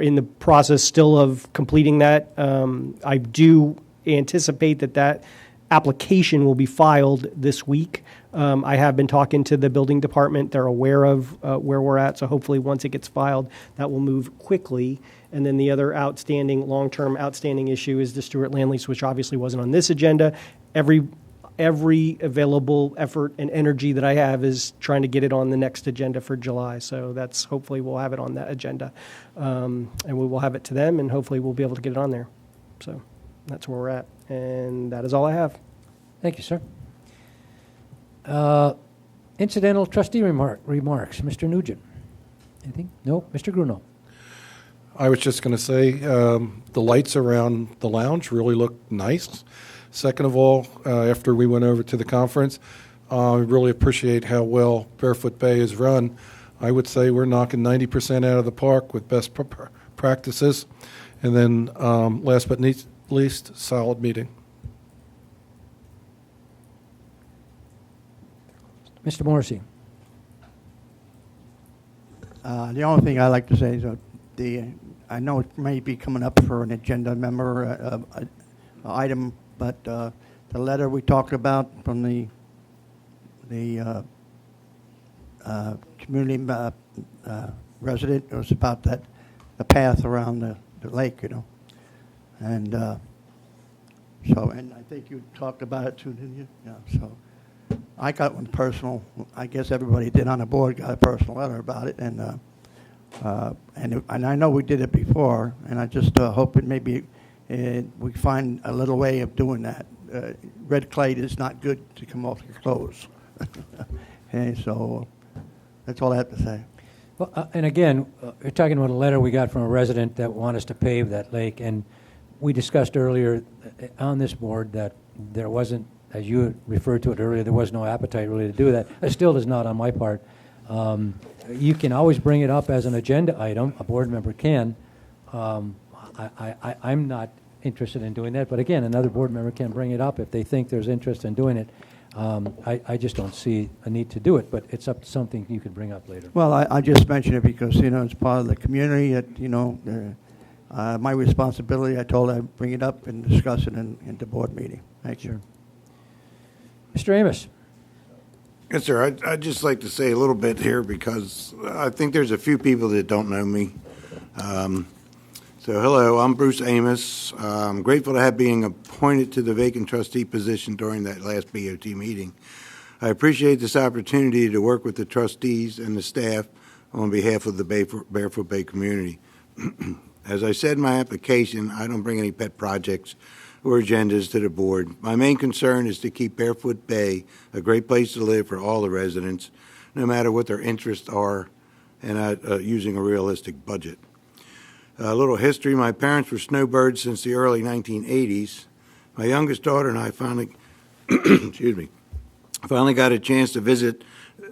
in the process still of completing that. I do anticipate that application will be filed this week. I have been talking to the building department. They're aware of where we're at, so hopefully once it gets filed, that will move quickly. And then the other long-term outstanding issue is the Stewart land lease, which obviously wasn't on this agenda. Every available effort and energy that I have is trying to get it on the next agenda for July. So that's hopefully we'll have it on that agenda. And we will have it to them, and hopefully we'll be able to get it on there. So that's where we're at. And that is all I have. Thank you, sir. Incidental trustee remarks. Mr. Nugent. Anything? No? Mr. Gruno. I was just going to say the lights around the lounge really look nice. Second of all, after we went over to the conference, I really appreciate how well Barefoot Bay is run. I would say we're knocking 90% out of the park with best practices. And then last but not least, solid meeting. Mr. Morrissey. The only thing I'd like to say is I know it may be coming up for an agenda member item, but the letter we talked about from the community resident, it was about the path around the lake, you know. And and I think you talked about it too, didn't you? Yeah, so I got one personal. I guess everybody did on the board got a personal letter about it, and I know we did it before, and I just hope it maybe we find a little way of doing that. Red clay is not good to come off your clothes. Okay, so that's all I have to say. Well, and again, we're talking about a letter we got from a resident that wanted us to pave that lake, and we discussed earlier on this board that there wasn't, as you referred to it earlier, there was no appetite really to do that. It still is not on my part. You can always bring it up as an agenda item. A board member can. I'm not interested in doing that, but again, another board member can bring it up if they think there's interest in doing it. I just don't see a need to do it, but it's up to something you could bring up later. Well, I just mentioned it because, you know, it's part of the community that, you know, my responsibility, I told I'd bring it up and discuss it in the board meeting. Thank you. Mr. Amos. Yes, sir. I'd just like to say a little bit here because I think there's a few people that don't know me. So hello, I'm Bruce Amos. I'm grateful to have being appointed to the vacant trustee position during that last BOT meeting. I appreciate this opportunity to work with the trustees and the staff on behalf of the Barefoot Bay community. As I said in my application, I don't bring any pet projects or agendas to the board. My main concern is to keep Barefoot Bay a great place to live for all the residents, no matter what their interests are, and using a realistic budget. A little history, my parents were snowbirds since the early 1980s. My youngest daughter and I finally, finally got a chance to visit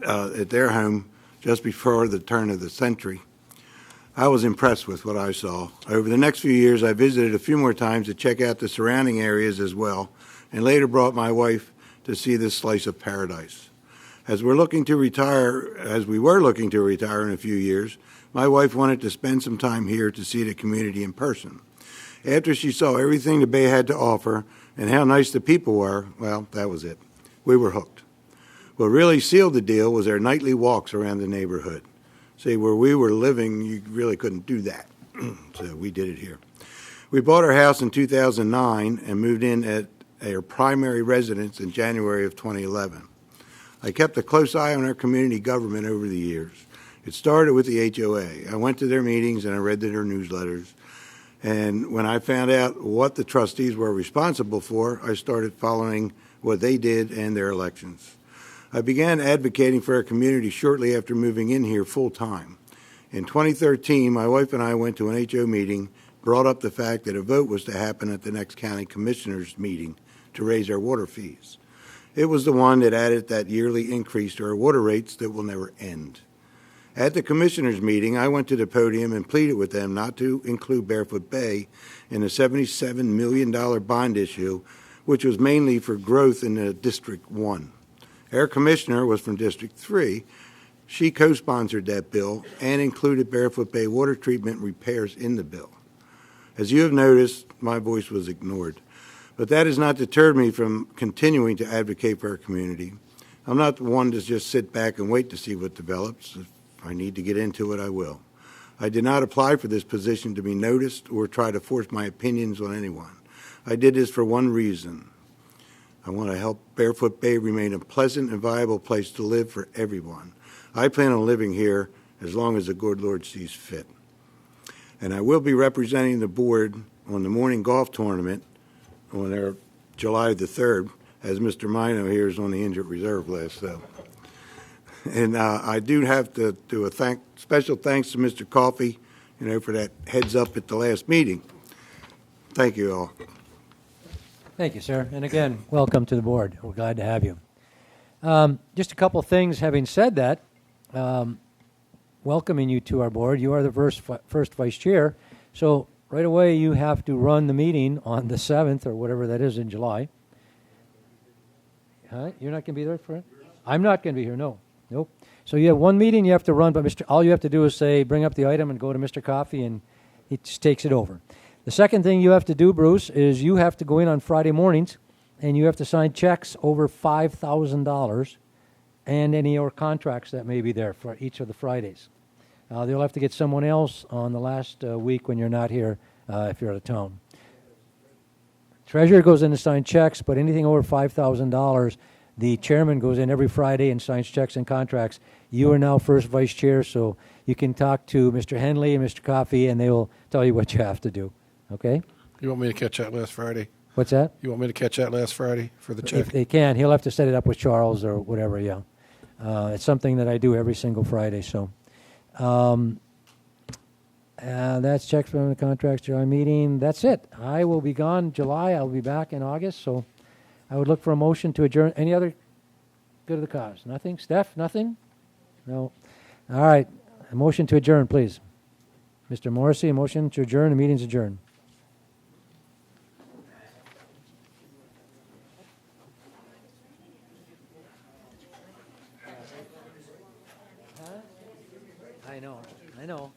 at their home just before the turn of the century. I was impressed with what I saw. Over the next few years, I visited a few more times to check out the surrounding areas as well, and later brought my wife to see this slice of paradise. As we were looking to retire in a few years, my wife wanted to spend some time here to see the community in person. After she saw everything the Bay had to offer and how nice the people were, well, that was it. We were hooked. What really sealed the deal was our nightly walks around the neighborhood. See, where we were living, you really couldn't do that. So we did it here. We bought our house in 2009 and moved in at our primary residence in January of 2011. I kept a close eye on our community government over the years. It started with the HOA. I went to their meetings and I read their newsletters. And when I found out what the trustees were responsible for, I started following what they did and their elections. I began advocating for our community shortly after moving in here full time. In 2013, my wife and I went to an HO meeting, brought up the fact that a vote was to happen at the next county commissioners meeting to raise our water fees. It was the one that added that yearly increase to our water rates that will never end. At the commissioners meeting, I went to the podium and pleaded with them not to include Barefoot Bay in the $77 million bond issue, which was mainly for growth in the District 1. Our commissioner was from District 3. She co-sponsored that bill and included Barefoot Bay water treatment repairs in the bill. As you have noticed, my voice was ignored. But that has not deterred me from continuing to advocate for our community. I'm not the one to just sit back and wait to see what develops. If I need to get into it, I will. I did not apply for this position to be noticed or try to force my opinions on anyone. I did this for one reason. I want to help Barefoot Bay remain a pleasant and viable place to live for everyone. I plan on living here as long as the good Lord sees fit. And I will be representing the board on the morning golf tournament on their July the 3rd, as Mr. Mino here is on the injured reserve list. So. And I do have to do a special thanks to Mr. Coffey, for that heads up at the last meeting. Thank you all. Thank you, sir. And again, welcome to the board. We're glad to have you. Just a couple things. Having said that, welcoming you to our board. You are the first vice chair, so right away you have to run the meeting on the 7th or whatever that is in July. Huh? You're not going to be there for it? I'm not going to be here. No, nope. So you have one meeting you have to run, but all you have to do is say, bring up the item and go to Mr. Coffey, and he just takes it over. The second thing you have to do, Bruce, is you have to go in on Friday mornings, and you have to sign checks over $5,000 and any or contracts that may be there for each of the Fridays. They'll have to get someone else on the last week when you're not here if you're out of town. Treasurer goes in to sign checks, but anything over $5,000, the chairman goes in every Friday and signs checks and contracts. You are now first vice chair, so you can talk to Mr. Henley and Mr. Coffey, and they will tell you what you have to do. Okay? You want me to catch that last Friday? What's that? You want me to catch that last Friday for the check? If they can, he'll have to set it up with Charles or whatever, yeah. It's something that I do every single Friday, so. That's checks from the contracts, July meeting. That's it. I will be gone July. I'll be back in August, so I would look for a motion to adjourn. Any other good of the cause? Nothing? Steph, nothing? No. All right. A motion to adjourn, please. Mr. Morrissey, a motion to adjourn. The meeting's adjourned. I know.